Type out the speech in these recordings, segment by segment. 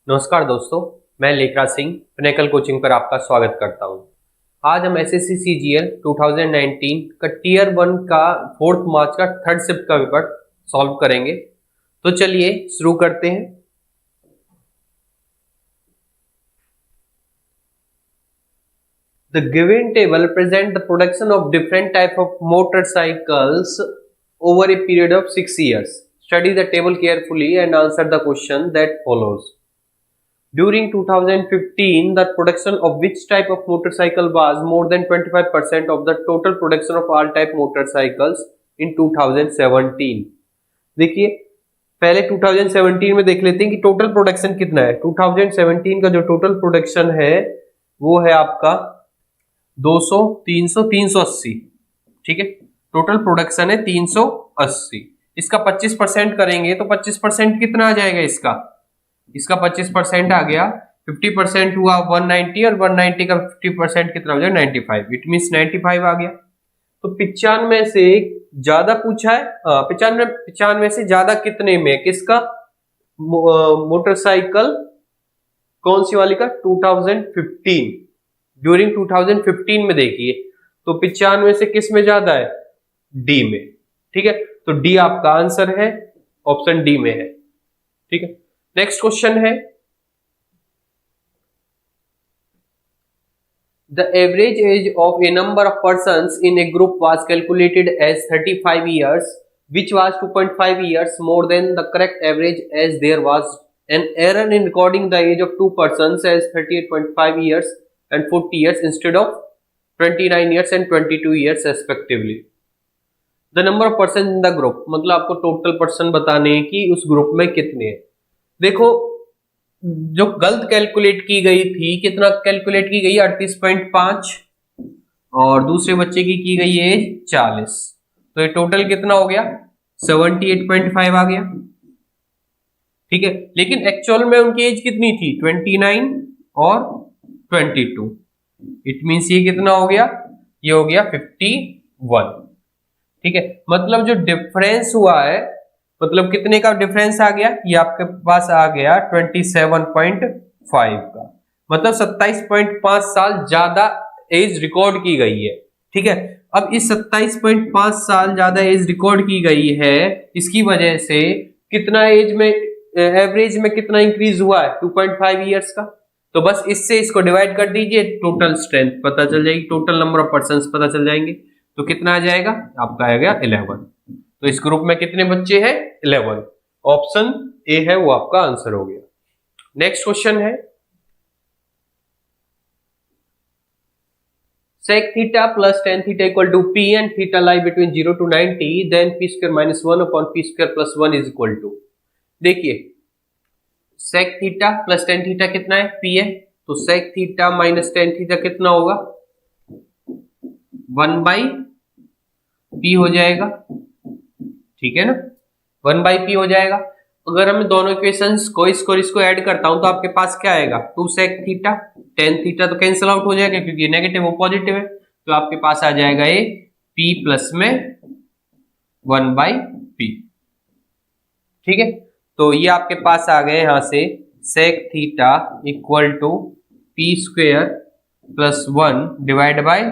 नमस्कार दोस्तों, मैं लेखराज सिंह पिनेकल कोचिंग पर आपका स्वागत करता हूं। आज हम एसएससी सीजीएल 2019 का टीयर 1 का 4 मार्च का थर्ड शिफ्ट का पेपर सॉल्व करेंगे। तो चलिए शुरू करते हैं। The given table present the production of different type of motorcycles over a period of 6 years. Study the table carefully and answer the question that follows. During 2015, the production of which type of motorcycle was more than 25% of the total production of all type motorcycles in 2017. देखिए, पहले 2017 में देख लेते हैं कि total production कितना है। 2017 का जो टोटल प्रोडक्शन है वो है आपका 200, 300, 380। ठीक है, टोटल प्रोडक्शन है 380। इसका 25% करेंगे तो 25% कितना आ जाएगा इसका 25% आ गया, 50% हुआ 190 और 190 का 50% कितना हो जाएगा 95। इट मींस 95 आ गया। तो 95 से ज्यादा पूछा है, 95 से ज्यादा कितने में, किसका मोटरसाइकिल, कौन सी वाली का, 2015, ड्यूरिंग 2015 में देखिए तो 95 से किस में ज्यादा है, डी में। ठीक है, तो डी आपका आंसर है, ऑप्शन डी में है। ठीक है, नेक्स्ट क्वेश्चन है, the average age of a number of persons in a group was calculated as 35 years, which was 2.5 years more than the correct average, as there was an error in recording the age of two persons as 38.5 years and 40 years instead of 29 years and 22 years respectively. The number of persons in the group, मतलब आपको total person बताने हैं कि उस group में कितने हैं। देखो, जो गलत कैलकुलेट की गई थी, कितना कैलकुलेट की गई, 38.5, और दूसरे बच्चे की गई एज 40, तो ये टोटल कितना हो गया, 78.5 आ गया। ठीक है, लेकिन एक्चुअल में उनकी एज कितनी थी, 29 और 22। इट मींस ये कितना हो गया, ये हो गया 51। ठीक है, मतलब जो डिफरेंस हुआ है, मतलब कितने का डिफरेंस आ गया, ये आपके पास आ गया 27.5 का, मतलब 27.5 साल ज्यादा एज रिकॉर्ड की गई है। ठीक है, अब इस 27.5 साल ज्यादा एज रिकॉर्ड की गई है, इसकी वजह से कितना एज में, एवरेज में कितना इंक्रीज हुआ है, 2.5 ईयर्स का। तो बस इससे इसको डिवाइड कर दीजिए, टोटल स्ट्रेंथ पता चल जाएगी, टोटल नंबर ऑफ पर्संस पता चल जाएंगे। तो कितना आ जाएगा, आपका आएगा 11। तो इस ग्रुप में कितने बच्चे हैं, 11। ऑप्शन ए है वो आपका आंसर हो गया। नेक्स्ट क्वेश्चन है, sec theta plus tan theta equal to p and theta lie between 0 to 90, then p square minus 1 upon p square plus 1 is equal to। देखिए, sec theta plus tan theta कितना है, p है, तो sec theta minus tan theta कितना होगा, 1 by p हो जाएगा। ठीक है ना, 1 by p हो जाएगा। अगर हम दोनों इक्वेशंस को, इसको ऐड करता हूं तो आपके पास क्या आएगा, 2 sec थीटा, tan थीटा तो कैंसिल आउट हो जाएगा क्योंकि ये नेगेटिव वो पॉजिटिव है, तो आपके पास आ जाएगा ये p प्लस में 1 by p। ठीक है, तो ये आपके पास आ गए यहां से sec theta equal to p square plus 1 divide by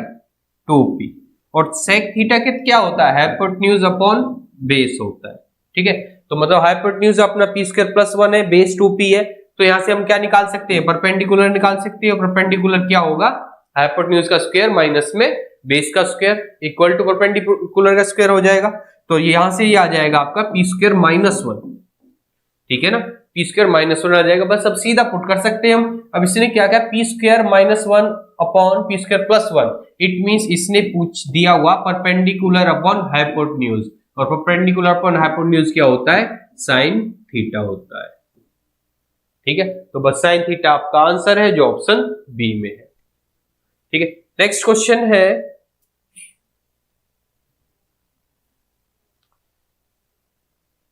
2p, और sec थीटा क्या होता है, हाइपोटेन्यूज अपॉन बेस होता है। ठीक है, तो मतलब हाइपोटेन्यूज अपना p स्क्वायर प्लस 1 है, बेस 2p है, तो यहां से हम क्या निकाल सकते हैं, परपेंडिकुलर निकाल सकते हैं। परपेंडिकुलर क्या होगा, हाइपोटेन्यूज का स्क्वायर माइनस में बेस का स्क्वायर इक्वल टू परपेंडिकुलर का स्क्वायर हो जाएगा। तो यहां से ये आ जाएगा आपका p स्क्वायर माइनस 1। ठीक है ना, p स्क्वायर माइनस 1 आ जाएगा, बस अब सीधा पुट कर सकते हैं हम। अब इसने क्या किया, p square minus 1 upon p square plus 1, it means इसने पूछ दिया हुआ परपेंडिकुलर अपॉन हाइपोटेन्यूज, और परपेंडिकुलर अपॉन हाइपोटेन्यूज क्या होता है, साइन थीटा होता है। ठीक है, तो बस साइन थीटा आपका आंसर है जो ऑप्शन बी में है। ठीक है, नेक्स्ट क्वेश्चन है,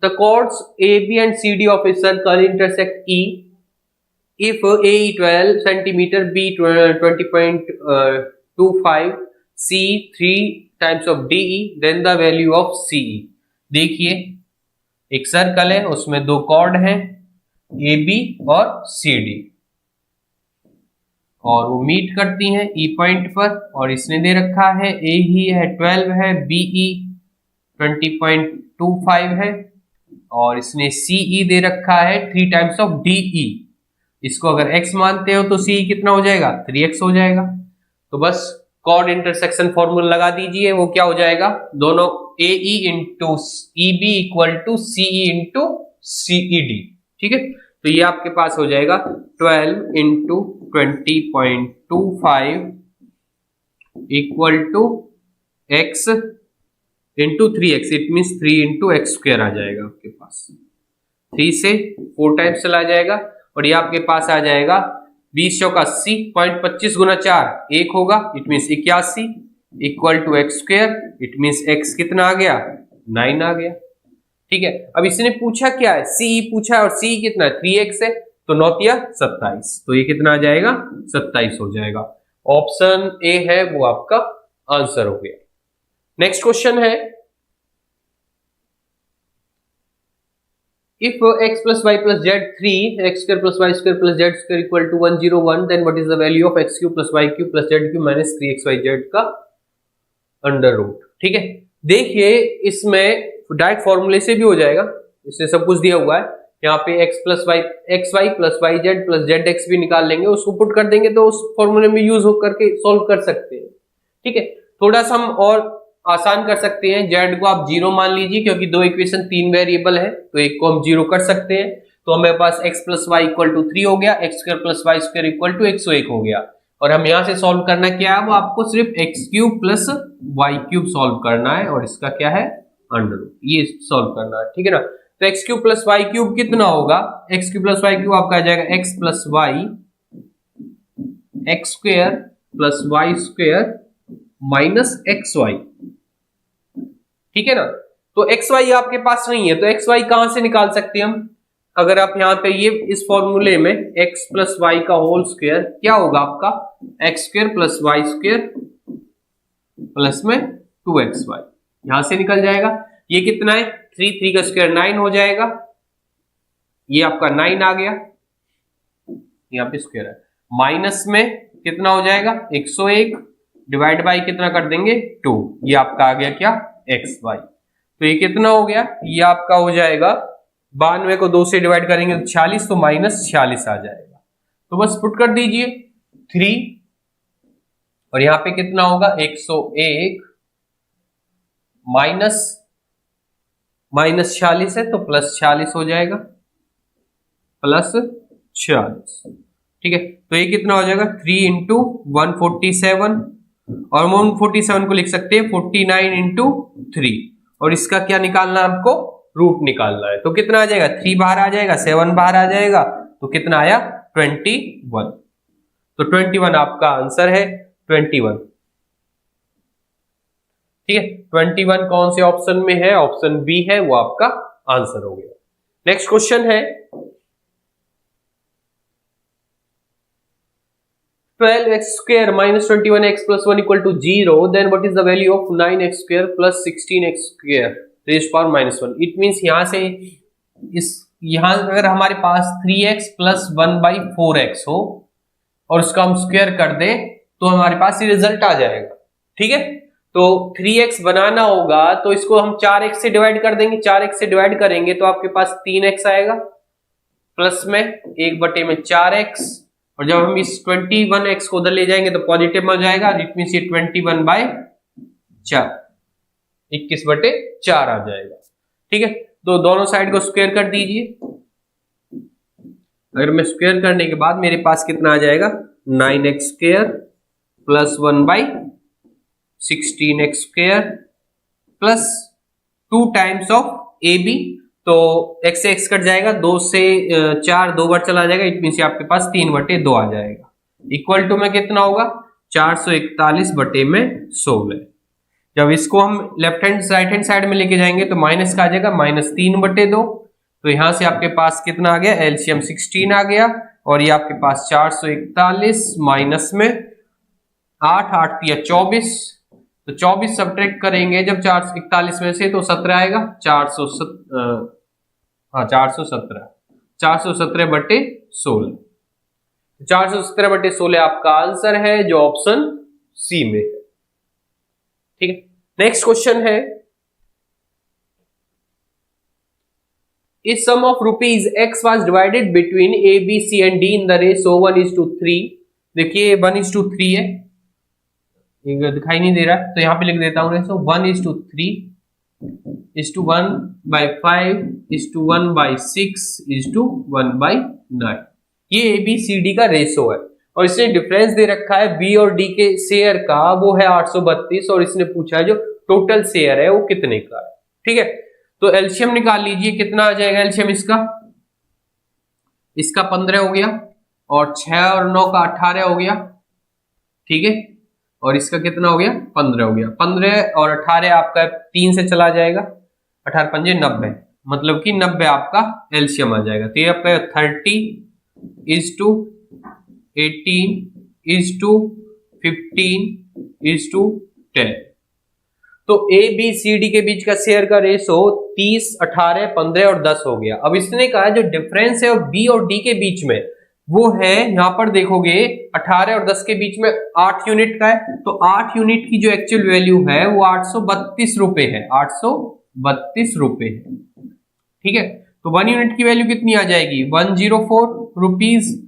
the chords AB and CD of a circle intersect E if A 12 centimeter, B 20.25, C 3 times of DE, then the value of CE। देखिए, एक सर्कल है, उसमें दो कॉर्ड हैं, ए बी और सी डी, और वो मीट करती हैं ई पॉइंट पर, और इसने दे रखा है ए ही है 12 है, बीई 20.25 है, और इसने सीई दे रखा है 3 टाइम्स ऑफ डीई। इसको अगर x मानते हो तो सीई कितना हो जाएगा, 3x हो जाएगा। तो बस कॉर्ड इंटरसेक्शन फॉर्मूला लगा दीजिए, वो क्या हो जाएगा, दोनों AE into EB equal to CE into CED। ठीक है, तो ये आपके पास हो जाएगा 12 into 20.25 equal to x into 3x, it mean 3 into x square आ जाएगा आपके पास। 3 से 4 टाइम्स चला जाएगा, और ये आपके पास आ जाएगा 20 चौका 80, 0.25 गुना 4 1 होगा, it mean 81 equal to x square, it mean x कितना आ गया, 9 आ गया। ठीक है, अब इसने पूछा क्या है, CE पूछा है, और CE कितना है, 3x है, तो 9 या 27, तो ये कितना आ जाएगा, 27 हो जाएगा। ऑप्शन ए है वो आपका आंसर हो गया। नेक्स्ट क्वेश्चन है, if x plus y plus z 3, x square plus y square plus z square equal to 101, then what is the value of x cube plus y cube plus z cube minus 3xyz का under root. ठीक है, देखिए इसमें direct फॉर्मूले से भी हो जाएगा, इसमें सब कुछ दिया हुआ है। यहाँ पे x plus y x y plus y z plus z x भी निकाल लेंगे, उसको पुट कर देंगे तो उस फॉर्मूले में यूज हो करके सॉल्व कर सकते हैं। ठीक है, थोड़ा सा हम और आसान कर सकते हैं, जेड को आप 0 मान लीजिए, क्योंकि दो इक्वेशन 3 वेरिएबल है, तो एक को हम 0 कर सकते हैं, तो हमारे पास x plus y equal to 3 हो गया, x square plus y square equal to 101 हो गया। और हम यहां से सॉल्व करना क्या है, वो आपको सिर्फ x cube plus y cube solve करना है, और इसका क्या है, अंडर रूट, ये सॉल्व करना है। ठीक है ना, तो x cube plus y cube कितना होगा, x cube plus y cube आपका आ जाएगा x plus y x square plus y square minus x y. ठीक है ना, तो एक्स वाई आपके पास नहीं है, तो एक्स वाई कहां से निकाल सकते हैं हम, अगर आप यहां पे ये इस फॉर्मूले में एक्स प्लस वाई का होल स्क्वायर क्या होगा आपका, x square plus y square plus में 2xy, यहां से निकल जाएगा। ये कितना है, 3 का स्क्वायर 9 हो जाएगा, ये आपका 9 आ गया, यहाँ पे स्क्वायर है, माइनस में कितना हो जाएगा 101, डिवाइड बाई कितना कर देंगे 2, ये आपका आ गया क्या, एक्स वाई। तो ये कितना हो गया, ये आपका हो जाएगा 92 को 2 से डिवाइड करेंगे तो 46, तो माइनस 46 आ जाएगा। तो बस पुट कर दीजिए 3, और यहां पे कितना होगा 101 माइनस 46 है, तो प्लस 46 हो जाएगा, प्लस 46। ठीक है, तो ये कितना हो जाएगा 3 इंटू 147, और 147 को लिख सकते हैं 49 इंटू 3, और इसका क्या निकालना है आपको, रूट निकालना है। तो कितना आ जाएगा, 3 बाहर आ जाएगा, 7 बाहर आ जाएगा, तो कितना आया 21। तो 21 आपका आंसर है, 21। ठीक है, 21 कौन से ऑप्शन में है, ऑप्शन बी है, वो आपका आंसर हो गया। नेक्स्ट क्वेश्चन है 12x square minus 21x plus 1 equal to 0, then what is the value of 9x square plus 16x square raised to power minus 1। It means यहां से यहां अगर हमारे पास 3x plus 1/4x हो और उसका हम स्क्वायर कर दें तो हमारे पास ये रिजल्ट आ जाएगा। ठीक है, तो 3x बनाना होगा तो इसको हम 4x से डिवाइड कर देंगे, 4x से डिवाइड करेंगे तो आपके पास 3x आएगा, प्लस में 1 में 4x, और जब हम इस 21x को उधर ले जाएंगे तो पॉजिटिव में हो जाएगा, इट मींस ये 21/4 21/4 आ जाएगा। ठीक है, तो दोनों साइड को स्क्वायर कर दीजिए। अगर मैं स्क्वायर करने के बाद मेरे पास कितना आ जाएगा 9x square plus 1/16x square plus 2 times of AB, तो x से x कट जाएगा, 2 से 4 2 बार चला जाएगा, इट मीन आपके पास 3/2 आ जाएगा, इक्वल टू में कितना होगा 441/16। जब इसको हम left hand right hand side में लेके जाएंगे तो माइनस का आ जाएगा -3/2, तो यहां से आपके पास कितना आ गया, एलसीएम 16 आ गया, और ये आपके पास 441 माइनस में 8 8 या 24, तो 24 सब्ट्रैक्ट करेंगे जब 441 में से तो 17 आएगा, 417 417/16। 417/16 आपका आंसर है जो ऑप्शन सी में है। ठीक है, नेक्स्ट क्वेश्चन है, इस sum of rupees x was divided between a b c and d in the ratio 1:3। देखिए 1:3 है, ये दिखाई नहीं दे रहा तो यहाँ पे लिख देता हूँ रेशो 1:3:1/5:1/6:1/9। ये ABCD का रेशो है और इसने डिफरेंस दे रखा है B और D के शेयर का, वो है 832 और इसने पूछा है जो टोटल शेयर है वो कितने का है। ठीक है, तो एलसीएम निकाल लीजिए, कितना आ जाएगा एलसीएम इसका 15 हो गया और 6 और 9 का 18 हो गया। ठीक है, और इसका कितना हो गया 15 हो गया। 15 और 18 आपका 3 से चला जाएगा, 18 पंजे 90, मतलब कि 90 आपका एलसीएम आ जाएगा। तो ये आपका 30:18:15:10। तो ए बी सी डी के बीच का शेयर का रेशो 30, 18, 15 और 10 हो गया। अब इसने कहा जो डिफरेंस है बी और डी के बीच में वो है, यहां पर देखोगे 18 और 10 के बीच में 8 यूनिट का है, तो 8 यूनिट की जो एक्चुअल वैल्यू है वो 832 रुपए है, 832 रुपए है। ठीक है, तो 1 यूनिट की वैल्यू कितनी आ जाएगी 104 रुपीज।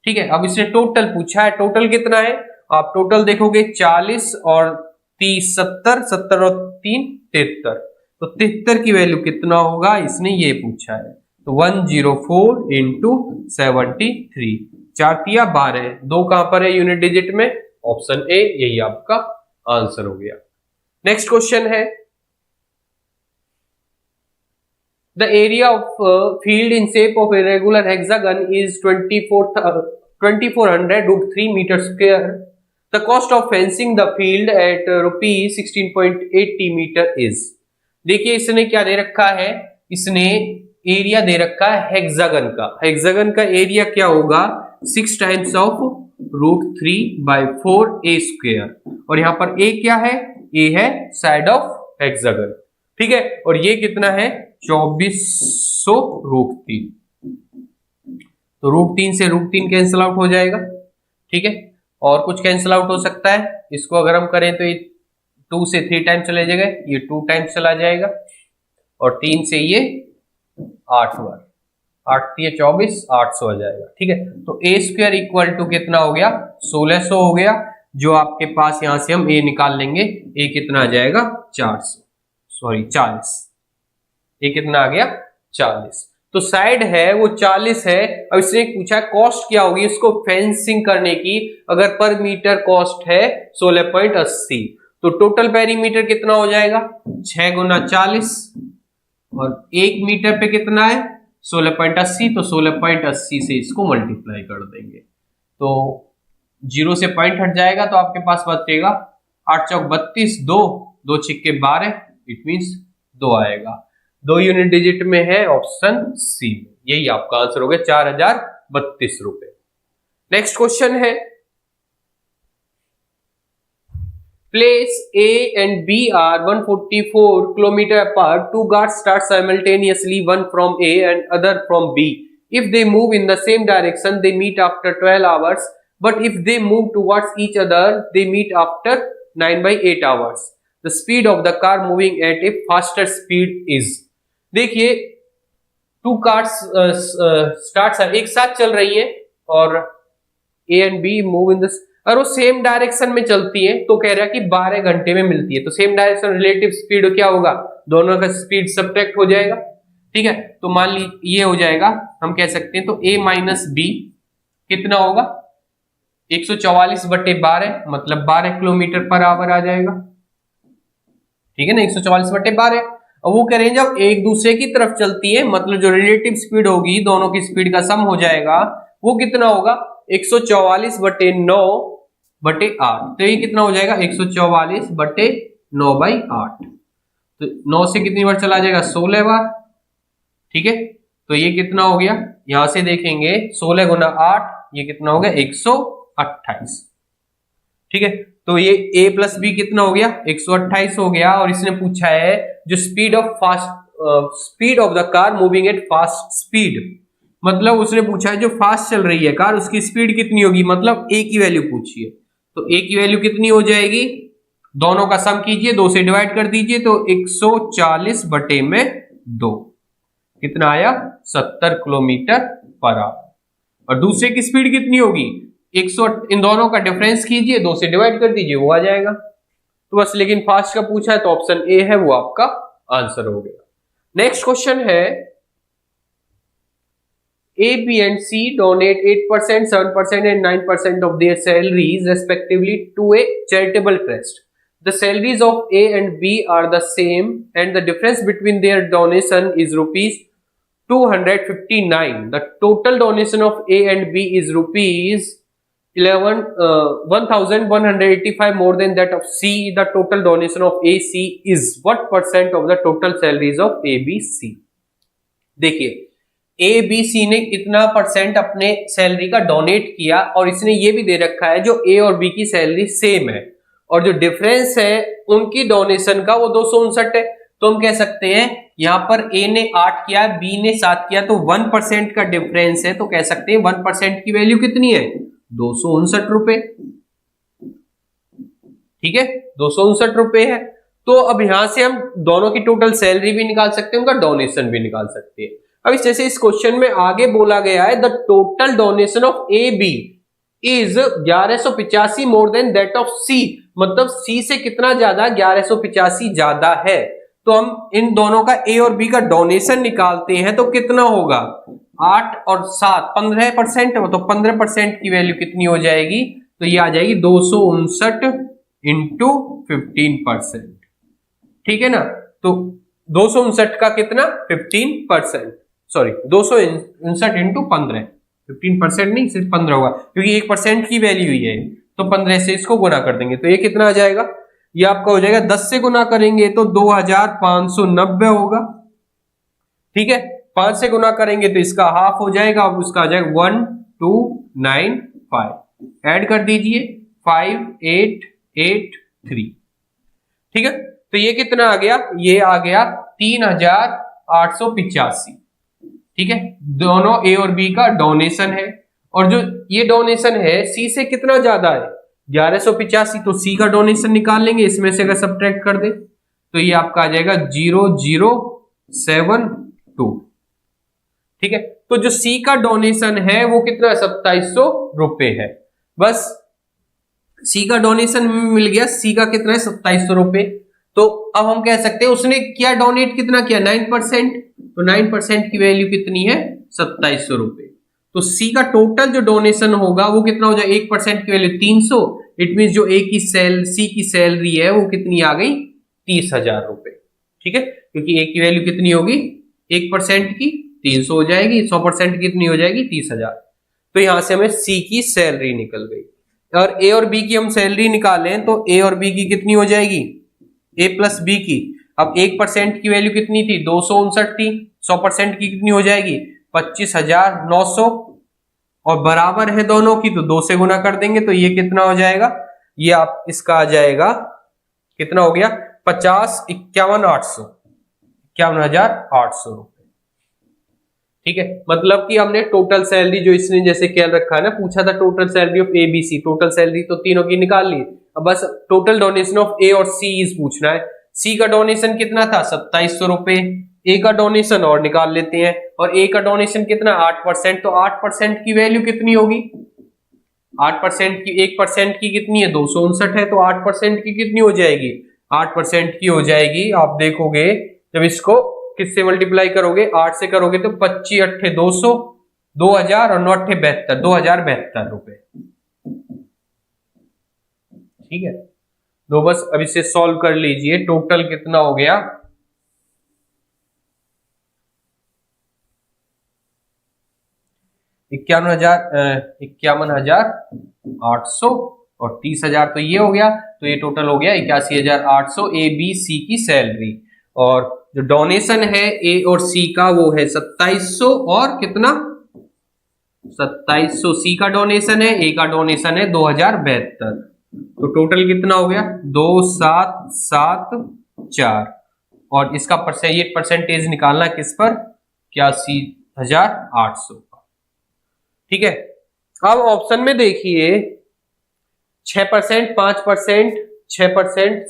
ठीक है, अब इसने टोटल पूछा है, टोटल कितना है आप टोटल देखोगे 40 और 30 70, 70 और 3 73, तो 73 की वैल्यू कितना होगा इसने ये पूछा है। तो 104 इंटू 73, 4 तिया 12, 2 कहां पर है यूनिट डिजिट में, ऑप्शन ए, यही आपका आंसर हो गया। नेक्स्ट क्वेश्चन है, the area of field in shape of a regular hexagon is 2400√3 metre square. The cost of fencing the field at rupees 16.80 metre is. देखिए इसने क्या दे रखा है, इसने एरिया दे रखा है हेक्सागन का। हेक्सागन का एरिया क्या होगा 6 टाइम्स ऑफ √3/4 a स्क्वायर, और यहां पर a क्या है, a है साइड ऑफ हेक्सागन। ठीक है, और ये कितना है 2400√3, तो √3 से √3 कैंसिल आउट हो जाएगा। ठीक है, और कुछ कैंसिल आउट हो सकता है, इसको अगर हम करें तो ये 2 से 3 टाइम्स चले जाएगा, ये 2 टाइम्स चला जाएगा, और 3 से ये 8 बार, 8 3 24, 800 आ जाएगा। ठीक है, तो a स्क्वायर इक्वल टू कितना हो गया 1600 हो गया, जो आपके पास यहां से हम a निकाल लेंगे, a कितना आ जाएगा 40, ये कितना आ गया 40। तो साइड है वो 40 है। अब इसने पूछा कॉस्ट क्या होगी इसको फेंसिंग करने की, अगर पर मीटर कॉस्ट है 16.80, तो टोटल पेरीमीटर कितना हो जाएगा 6 गुना 40, और 1 मीटर पे कितना है 16.80, तो 16.80 से इसको मल्टीप्लाई कर देंगे, तो 0 से पॉइंट हट जाएगा, तो आपके पास बचेगा 8 चौक 32, 2 छिक्के 12, इट मीन्स 2 आएगा। 2 यूनिट डिजिट में है, ऑप्शन सी, यही आपका आंसर हो गया 4032 रुपए। नेक्स्ट क्वेश्चन है, place A and B are 144 kilometer apart. 2 guards start simultaneously, one from A and other from B. If they move in the same direction, they meet after 12 hours. But if they move towards each other, they meet after 9/8 hours. The speed of the car moving at a faster speed is. देखिए 2 cars start एक साथ चल रही है और A and B move in the, और वो same direction में चलती है, तो कह रहा है कि 12 घंटे में मिलती है, तो सेम डायरेक्शन रिलेटिव स्पीड क्या होगा, दोनों का स्पीड सब्ट्रैक्ट हो जाएगा। ठीक है, तो मान लीजिए ये हो जाएगा, हम कह सकते हैं तो A माइनस बी कितना होगा 144/12, मतलब 12 किलोमीटर पर आवर आ जाएगा। ठीक है ना, 144/12। और वो कह रहे हैं जब एक दूसरे की तरफ चलती है, मतलब जो रिलेटिव स्पीड होगी दोनों की स्पीड का सम हो जाएगा, वो कितना होगा 144/9/8, तो ये कितना हो जाएगा 144/9/8, तो 9 से कितनी बार चला जाएगा 16 बार। ठीक है, तो ये कितना हो गया, यहां से देखेंगे 16 गुना 8, ये कितना हो गया 128। ठीक है, तो ये a प्लस बी कितना हो गया 128 हो गया, और इसने पूछा है जो speed of the car moving at fast speed, मतलब उसने पूछा है जो फास्ट चल रही है कार उसकी स्पीड कितनी होगी, मतलब ए की वैल्यू पूछी है। तो ए की वैल्यू कितनी हो जाएगी, दोनों का सम कीजिए, 2 से डिवाइड कर दीजिए तो 140 बटे में 2 कितना आया 70 किलोमीटर पर आवर। और दूसरे की स्पीड कितनी होगी 100, इन दोनों का डिफरेंस कीजिए 2 से डिवाइड कर दीजिए वो आ जाएगा। तो बस, लेकिन फास्ट का पूछा है तो ऑप्शन ए है वो आपका आंसर हो गया। नेक्स्ट क्वेश्चन है A, B and C donate 8%, 7% and 9% of their salaries respectively to a charitable trust. The salaries of A and B are the same and the difference between their donation is rupees 259. The total donation of A and B is rupees 1185 more than that of C. The total donation of AC is what percent of the total salaries of A, B, C? देखिए ए B सी ने कितना percent अपने salary का donate किया और इसने ये भी दे रखा है जो ए और बी की सैलरी सेम है और जो डिफरेंस है उनकी डोनेशन का वो 259 है। तो हम कह सकते हैं यहां पर ए ने 8 किया बी ने 7 किया तो 1% का डिफरेंस है, तो कह सकते हैं 1% की वैल्यू कितनी है 259 रुपए। ठीक है 259 रुपए है। तो अब यहां से हम दोनों की टोटल सैलरी भी निकाल सकते हैं, उनका डोनेशन भी निकाल सकते हैं। अब जैसे इस क्वेश्चन में आगे बोला गया है the total donation of A B is 1185 more than that of C, मतलब सी से कितना ज्यादा 1185 ज्यादा है। तो हम इन दोनों का ए और बी का डोनेशन निकालते हैं तो कितना होगा 8 और 7 15% है, तो 15% की वैल्यू कितनी हो जाएगी, तो ये आ जाएगी 259 इंटू 15%। ठीक है ना, तो 259 का कितना 15%, सॉरी 259 इंटू 15, 15% नहीं सिर्फ 15 होगा क्योंकि 1% की वैल्यू ही है, तो 15 से इसको गुना कर देंगे तो ये कितना आ जाएगा, ये आपका हो जाएगा 10 से गुना करेंगे तो 2590 होगा। ठीक है 5 से गुना करेंगे तो इसका हाफ हो जाएगा, अब उसका आ जाएगा 1295, ऐड कर दीजिए 5883। ठीक है तो ये कितना आ गया, ये आ गया 3885। ठीक है दोनों ए और बी का डोनेशन है और जो ये डोनेशन है सी से कितना ज्यादा है 1185, तो सी का डोनेशन निकाल लेंगे, इसमें से अगर सब्ट्रैक्ट कर दे तो ये आपका आ जाएगा 0072। ठीक है तो जो सी का डोनेशन है वो कितना 2700 रुपए है। बस सी का डोनेशन मिल गया, सी का कितना है 2700 रुपए। तो अब हम कह सकते हैं उसने क्या डोनेट कितना किया 9%, तो 9% की वैल्यू कितनी है 2700 रुपए। तो सी का टोटल जो डोनेशन होगा वो कितना हो जाए 1% की वैल्यू 300, इट मीन जो सी की सैलरी है वो कितनी आ गई 30,000 रुपए। ठीक है क्योंकि ए की वैल्यू कितनी होगी 1% की 300 हो जाएगी, 100% कितनी हो जाएगी 30,000। तो यहां से हमें सी की सैलरी निकल गई और ए और बी की हम सैलरी निकालें तो ए और बी की कितनी हो जाएगी ए प्लस बी की। अब 1% की वैल्यू कितनी थी 259 थी, 100% की कितनी हो जाएगी 25,900 और बराबर है दोनों की तो 2 से गुना कर देंगे तो ये कितना हो जाएगा, ये आप इसका आ जाएगा कितना हो गया 51,800 रुपए। ठीक है मतलब कि हमने टोटल सैलरी जो इसने जैसे क्या रखा है ना, पूछा था total salary of A B C, total salary तो तीनों की निकाल ली, अब बस टोटल डोनेशन ऑफ ए और सी इज पूछना है। सी का डोनेशन कितना था 2700 रुपए, ए का डोनेशन और निकाल लेते हैं और ए का डोनेशन कितना 8%, तो 8% की वैल्यू कितनी होगी 8% की 1% की कितनी है 259 है, तो 8% की कितनी हो जाएगी 8% की हो जाएगी, आप देखोगे जब इसको किससे मल्टीप्लाई करोगे 8 से करोगे तो 25 8 200 2000 और 9 8 72 2072 रुपए। ठीक है तो बस अब इसे सॉल्व कर लीजिए, टोटल कितना हो गया 51,800 और 30,000 तो ये हो गया, तो ये टोटल हो गया 81,800 ए बी सी की सैलरी। और जो डोनेशन है ए और सी का वो है 2700 और कितना 2700 सी का डोनेशन है, ए का डोनेशन है 2072, तो टोटल कितना हो गया 2774 और इसका परसेंटेज निकालना किस पर 81,800 का। ठीक है। अब ऑप्शन में देखिए 6%, 5%, 6%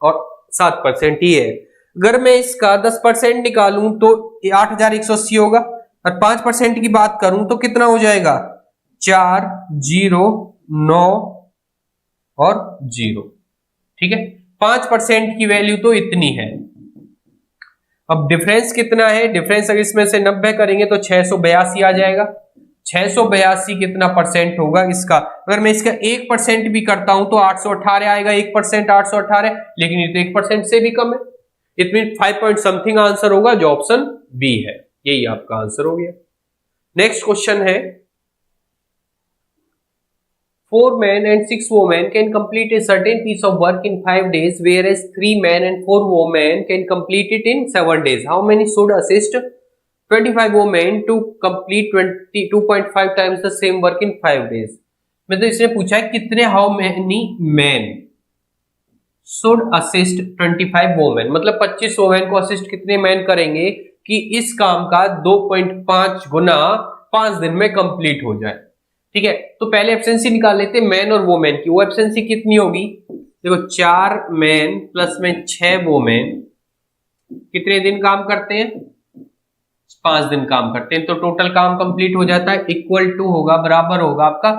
और 7% ही है। अगर मैं इसका 10% निकालूं तो 8,180 होगा, और 5% की बात करूं तो कितना हो जाएगा, 4, 0, 9 और 0। ठीक है, 5% की वैल्यू तो इतनी है। अब डिफरेंस कितना है, डिफरेंस अगर इसमें से 90 करेंगे तो 682 आ जाएगा। 682 कितना परसेंट होगा इसका, अगर मैं इसका 1% भी करता हूं तो 818 आएगा। 1% 818, लेकिन ये तो 1% से भी कम है। It mean 5 point something answer होगा, जो ऑप्शन बी है। यही आपका आंसर हो गया। नेक्स्ट क्वेश्चन है, 4 men and 6 women can complete a certain piece of work in 5 days, whereas 3 men and 4 women can complete it in 7 days. How many should assist 25 women to complete 22.5 times the same work in 5 days? मतलब इसने पूछा है कितने, how many men should assist 25 women, मतलब 25 women को assist कितने man करेंगे कि इस काम का 2.5 गुना 5 दिन में कंप्लीट हो जाए। ठीक है, तो पहले एफिशिएंसी निकाल लेते हैं मैन और वोमेन की। वो एफिशिएंसी कितनी होगी, देखो 4 मैन प्लस में 6 वोमेन कितने दिन काम करते हैं, 5 दिन काम करते हैं, तो टोटल काम कंप्लीट हो जाता है। इक्वल टू होगा, बराबर होगा आपका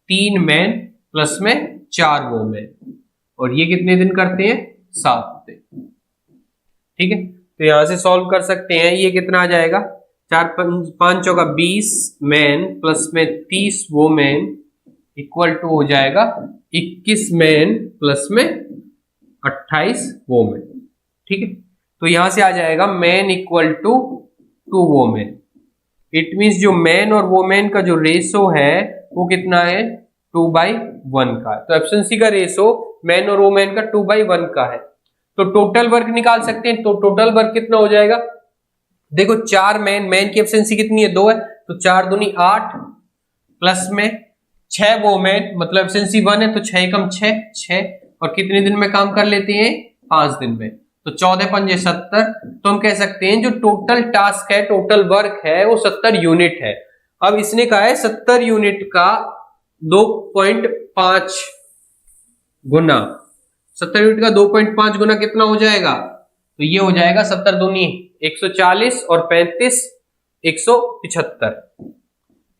3 मैन प्लस में 4 वोमेन, और ये कितने दिन करते हैं, 7 दिन। ठीक है, तो यहां से सॉल्व कर सकते हैं। ये कितना आ जाएगा, 4 5 चौका 20 मैन प्लस में 30 वोमेन इक्वल टू हो जाएगा 21 मैन प्लस में 28 वोमेन। ठीक है, तो यहां से आ जाएगा man equal to 2 women. It means जो मैन और वोमेन का जो रेशो है वो कितना है, 2/1 का। तो एफिशिएंसी का रेशो मैन और वोमेन का 2/1 का है। तो टोटल वर्क निकाल सकते हैं, तो टोटल वर्क कितना हो जाएगा, देखो 4 मैन की एफिशिएंसी कितनी है, 2 है, तो 4 दूनी 8 प्लस में 6 वोमेन मतलब एफिशिएंसी 1 है, तो 6 एकम 6, और कितने दिन में काम कर लेते हैं, 5 दिन में, तो 14 पंजे 70। तो हम कह सकते हैं जो टोटल टास्क है, टोटल वर्क है, वो 70 यूनिट है। अब इसने कहा है 70 यूनिट का 2.5 गुना, 70 यूनिट का 2.5 गुना कितना हो जाएगा, तो ये हो जाएगा 70 दूनी 140 और 35 175।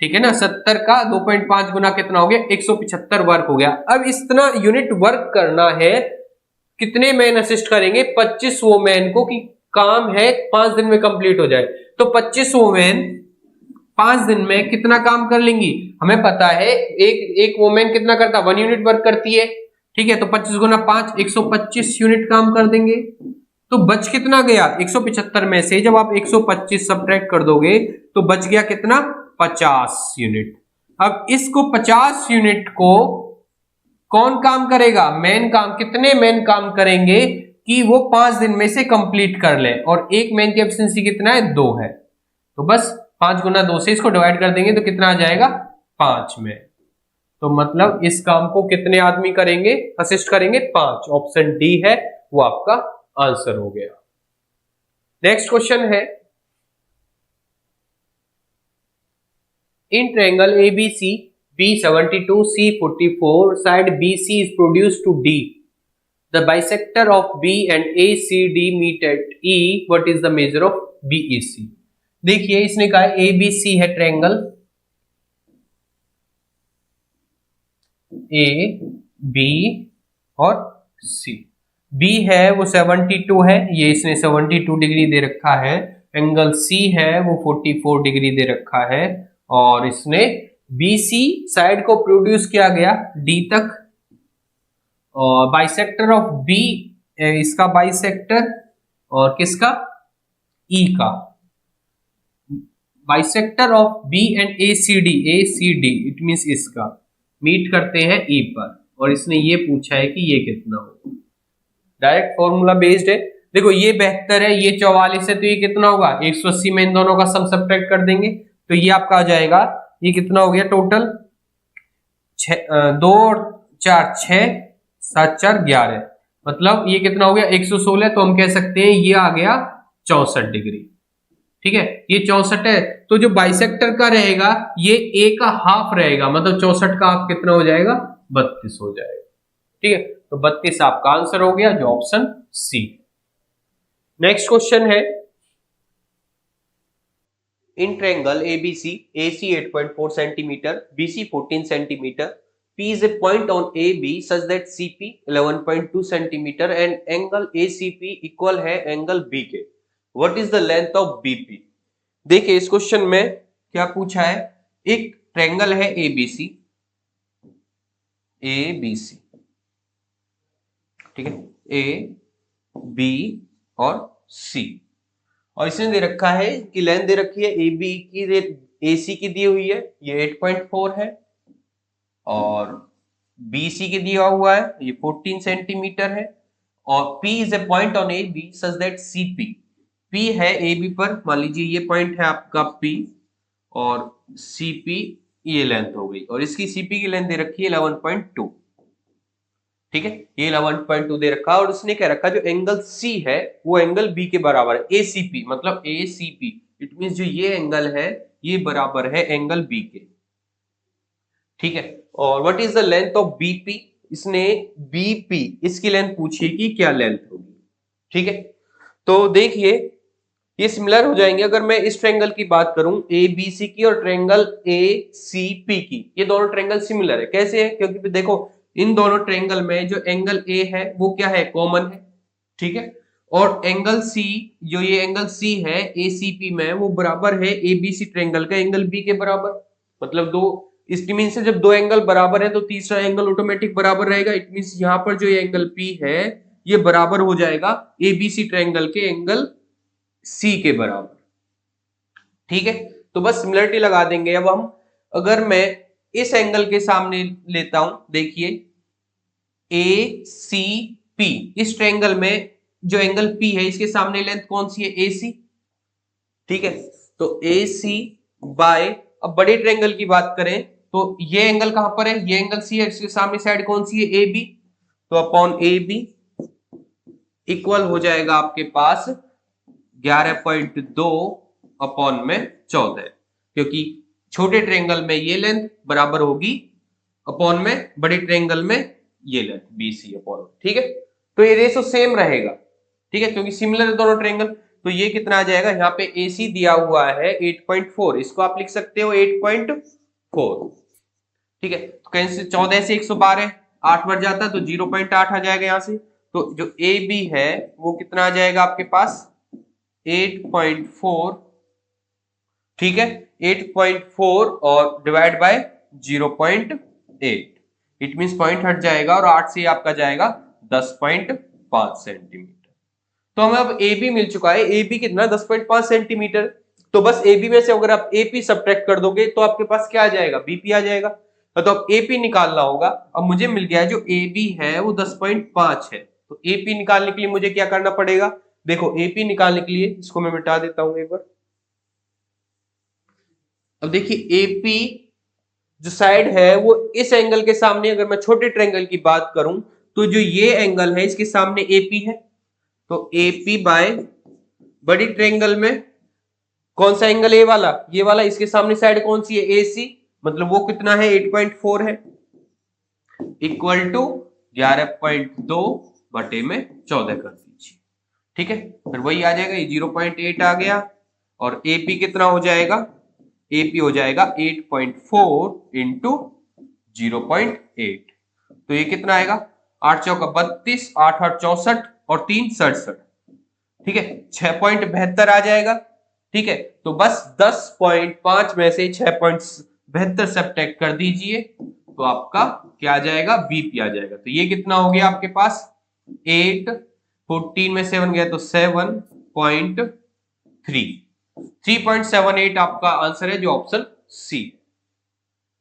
ठीक है ना, 70 का 2.5 गुना कितना हो गया, 175 वर्क हो गया। अब इतना यूनिट वर्क करना है, कितने मैन असिस्ट करेंगे, 25 वोमेन को, कि काम है 5 दिन में कंप्लीट हो जाए। तो 25 वोमेन 5 दिन में कितना काम कर लेंगी, हमें पता है एक वोमेन कितना करता है, 1 यूनिट वर्क करती है। ठीक है, तो 25 गुना 5 125 यूनिट काम कर देंगे। तो बच कितना गया, 175 में से जब आप 125 सब्ट्रैक्ट कर दोगे तो बच गया कितना, 50 यूनिट। अब इसको 50 यूनिट को कौन काम करेगा, मैन काम, कितने मैन काम करेंगे कि वो 5 दिन में से कंप्लीट कर ले, और एक मैन की एफिशिएंसी कितना है, 2 है, तो बस 5 गुना 2 से इसको डिवाइड कर देंगे तो कितना आ जाएगा, 5 में। तो मतलब इस काम को कितने आदमी करेंगे, असिस्ट करेंगे, 5। ऑप्शन डी है वो आपका आंसर हो गया। नेक्स्ट क्वेश्चन है, in triangle ABC B72 C44 side BC is produced to D. The bisector of B and ACD meet at E. What is the measure of BEC? देखिए इसने कहा है ABC है ट्रायंगल, A B और C। B है वो 72 है, ये इसने 72 डिग्री दे रखा है। एंगल C है वो 44 डिग्री दे रखा है, और इसने BC साइड को प्रोड्यूस किया गया D तक, और बाइसेक्टर ऑफ B इसका बाइसेक्टर और किसका, E का। Bisector of B and ACD it means इसका मीट करते हैं E पर, और इसने ये पूछा है कि ये कितना होगा। डायरेक्ट फॉर्मूला बेस्ड है। देखो ये 72 है, ये 44 है, तो ये कितना होगा, 180 में इन दोनों का सम सब्ट्रैक्ट कर देंगे तो ये आपका आ जाएगा, ये कितना हो गया टोटल, 2 4 6 7 4 11, मतलब ये कितना हो गया 116। तो हम कह सकते हैं ये आ गया 64 डिग्री। ठीक है, ये 64 है, तो जो बाइसेक्टर का रहेगा ये a का हाफ रहेगा, मतलब 64 का हाफ कितना हो जाएगा, 32 हो जाएगा। ठीक है, तो 32 आपका आंसर हो गया, जो ऑप्शन सी। नेक्स्ट क्वेश्चन है, in triangle ABC, AC 8.4 centimeter, BC 14 centimeter, P is a point on AB such that CP 11.2 centimeter and angle ACP equal है एंगल B के। What is the length of BP? देखिए इस question में क्या पूछा है, एक ट्रायंगल है ABC, ABC, ठीक है, A, B और C, और इसने दे रखा है कि लेंथ दे रखी है AB की, AC की दी हुई है, ये 8.4 है, और BC की दिया हुआ है ये 14 सेंटीमीटर है, और P is a point on AB such that CP, P है AB पर, मान लीजिए ये पॉइंट है आपका P, और CP ये लेंथ हो गई, और इसकी CP की लेंथ दे रखी है 11.2। ठीक है, ये 11.2 दे रखा, और उसने क्या रखा, जो एंगल C है वो एंगल B के बराबर है, ACP, मतलब ACP इट मींस जो ये एंगल है ये बराबर है एंगल B के। ठीक है, और what is the length of BP, इसने BP इसकी लेंथ पूछी कि क्या लेंथ होगी। ठीक है, तो देखिए ये सिमिलर हो जाएंगे, अगर मैं इस ट्रायंगल की बात करूं ABC की और ट्रायंगल ACP की, ये दोनों ट्रायंगल सिमिलर है, कैसे है, क्योंकि देखो इन दोनों ट्रायंगल में जो एंगल A है वो क्या है, कॉमन है। ठीक है, और एंगल C, जो ये एंगल C है ACP में, वो बराबर है ABC ट्रायंगल का एंगल B के बराबर, मतलब दो, इस मीन से जब दो एंगल बराबर है तो तीसरा एंगल ऑटोमेटिक बराबर रहेगा, इट मींस यहां पर जो ये एंगल P है ये बराबर हो जाएगा ABC ट्रायंगल के एंगल C के बराबर। ठीक है, तो बस सिमिलरिटी लगा देंगे। अब हम, अगर मैं इस एंगल के सामने लेता हूं, देखिए ACP, इस ट्रायंगल में जो एंगल P है इसके सामने लेंथ कौन सी है, AC। ठीक है, तो AC बाय, अब बड़े ट्रायंगल की बात करें तो ये एंगल कहां पर है, ये एंगल C है, इसके सामने साइड कौन सी है, AB, तो अपॉन AB इक्वल हो जाएगा आपके पास 11.2 अपॉन में 14, क्योंकि छोटे ट्रायंगल में ये लेंथ बराबर होगी अपॉन में बड़े ट्रायंगल में ये लेंथ BC अपॉन। ठीक है, तो ये रेशो सेम रहेगा। ठीक है, क्योंकि सिमिलर है दोनों ट्रायंगल, तो ये कितना आ जाएगा, यहाँ पे AC दिया हुआ है 8.4, इसको आप लिख सकते हो 8.4। ठीक है, तो कहीं से 14 से 112 8 बढ़ जाता है तो 0.8 आ जाएगा यहाँ से, तो जो AB है वो कितना आ जाएगा आपके पास 8.4। ठीक है, 8.4 और divide by 0.8, it means point हट जाएगा, और 8 से आपका जाएगा 10.5 सेंटीमीटर। तो हमें अब AB मिल चुका है, AB कितना 10.5 सेंटीमीटर, तो बस AB में से अगर आप AP सब्ट्रैक्ट कर दोगे तो आपके पास क्या आ जाएगा, BP आ जाएगा। तो अब AP निकालना होगा, अब मुझे मिल गया जो AB है वो 10.5 है, तो AP निकालने के लिए मुझे क्या करना पड़ेगा, देखो AP निकालने के लिए इसको मैं मिटा देता हूं एक बार। अब देखिए AP जो साइड है वो इस एंगल के सामने, अगर मैं छोटे ट्रायंगल की बात करूं तो जो ये एंगल है इसके सामने AP है, तो AP बाय बड़ी ट्रायंगल में कौन सा एंगल, ए वाला, ये वाला, इसके सामने साइड कौन सी है, AC, मतलब वो कितना है 8.4 है, इक्वल टू 11.2 बटे में 14 कर दीजिए। ठीक है, फिर वही आ जाएगा, ये 0.8 आ गया, और AP कितना हो जाएगा, AP हो जाएगा 8.4 इंटू 0.8, तो ये कितना आएगा, 8 चौका 32, 8 8 64 और 3 67। ठीक है, 6.72 आ जाएगा। ठीक है, तो बस 10.5 में से 6.72 सब्ट्रैक्ट कर दीजिए, तो आपका क्या आ जाएगा, BP आ जाएगा। तो ये कितना हो गया आपके पास 8, 14 में 7 गया तो 7.3, 3.78 आपका आंसर है, जो ऑप्शन C।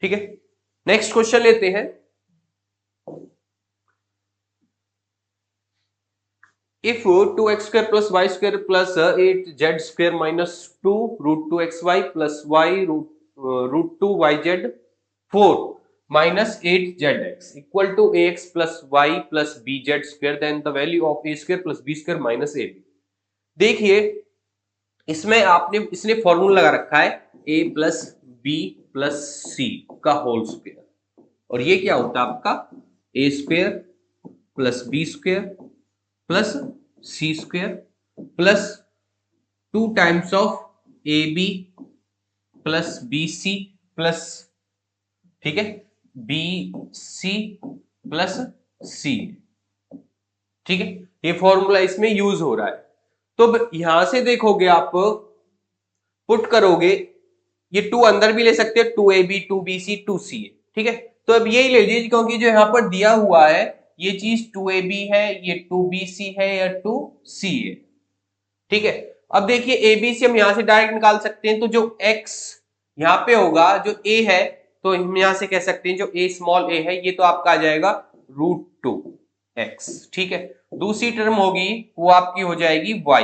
ठीक है, नेक्स्ट क्वेश्चन लेते हैं। If 2x square plus y square plus 8z square minus 2 root 2xy plus y root 2yz 4 minus 8zx equal to ax plus y plus bz square, then the value of a square plus b square minus ab। देखिए इसमें आपने इसने formula लगा रखा है a plus b plus c का whole square, और ये क्या होता है आपका a square plus b square plus c square plus 2 times of A b plus b c plus, ठीक है, बी सी प्लस सी, ठीक है, ये फॉर्मूला इसमें यूज हो रहा है। तो यहां से देखोगे आप पुट करोगे, ये 2 अंदर भी ले सकते हैं, 2ab 2bc 2ca, ठीक है। तो अब यही ले लीजिए क्योंकि जो यहां पर दिया हुआ है ये चीज 2ab है, ये 2bc है या 2c है, ठीक है। अब देखिए abc हम यहां से डायरेक्ट निकाल सकते हैं, तो जो x यहां पे होगा, जो a है, तो हम यहां से कह सकते हैं जो a स्मॉल a है ये तो आपका आ जाएगा √2x, ठीक है। दूसरी टर्म होगी वो आपकी हो जाएगी y,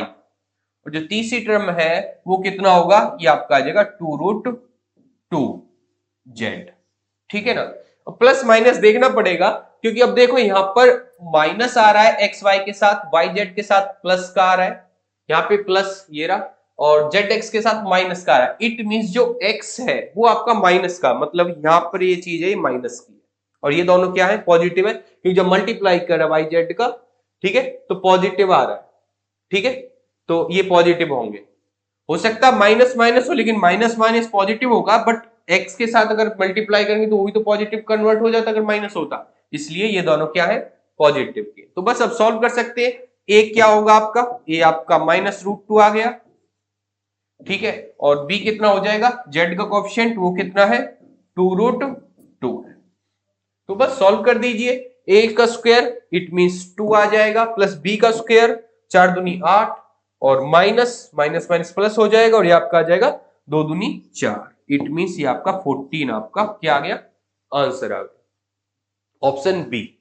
और जो तीसरी टर्म है वो कितना होगा, ये आपका आ जाएगा 2√2z, ठीक है ना। प्लस माइनस देखना पड़ेगा क्योंकि अब देखो यहां पर माइनस आ रहा है एक्स वाई के साथ, वाई जेड के साथ प्लस का आ रहा है, यहाँ पे प्लस ये रहा, और जेड एक्स के साथ माइनस का आ रहा है। इट मींस जो एक्स है वो आपका माइनस का, मतलब यहां पर ये चीज है माइनस की है, और ये दोनों क्या है पॉजिटिव है, क्योंकि जब मल्टीप्लाई कर रहा है वाई जेड का, ठीक है, तो पॉजिटिव आ रहा है, ठीक है, तो ये पॉजिटिव होंगे। हो सकता है माइनस माइनस हो, लेकिन माइनस माइनस पॉजिटिव होगा, बट एक्स के साथ अगर मल्टीप्लाई करेंगे तो वो भी तो पॉजिटिव कन्वर्ट हो जाता अगर माइनस होता, इसलिए ये दोनों क्या है पॉजिटिव के। तो बस अब सॉल्व कर सकते हैं, ए क्या होगा आपका, ए आपका -√2 आ गया, ठीक है, और बी कितना हो जाएगा, जेड का कोएफिशिएंट वो कितना है 2√2 है। तो बस सॉल्व कर दीजिए, ए का स्क्वायर इट मींस 2 आ जाएगा, प्लस बी का स्क्वायर 4 दूनी 8, और माइनस माइनस माइनस प्लस हो जाएगा, और ये आपका आ जाएगा 2 दूनी 4, इट मींस ये आपका 14 आपका क्या आ गया, आंसर आ गया ऑप्शन बी,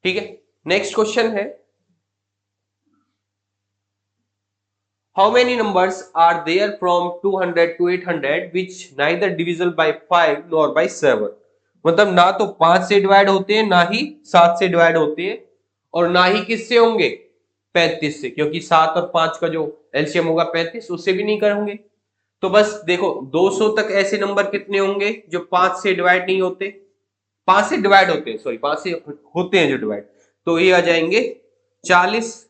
ठीक है। नेक्स्ट क्वेश्चन है, how many numbers are there from 200 to 800 which neither divisible by 5 nor by 7, मतलब ना तो 5 से डिवाइड होते हैं ना ही 7 से डिवाइड होते हैं, और ना ही किससे होंगे 35 से, क्योंकि 7 और 5 का जो एलसीएम होगा 35, उससे भी नहीं करेंगे। तो बस देखो 200 तक ऐसे नंबर कितने होंगे जो 5 से डिवाइड नहीं होते, 5 से डिवाइड होते हैं, सॉरी 5 से होते हैं जो डिवाइड, तो ये आ जाएंगे 40,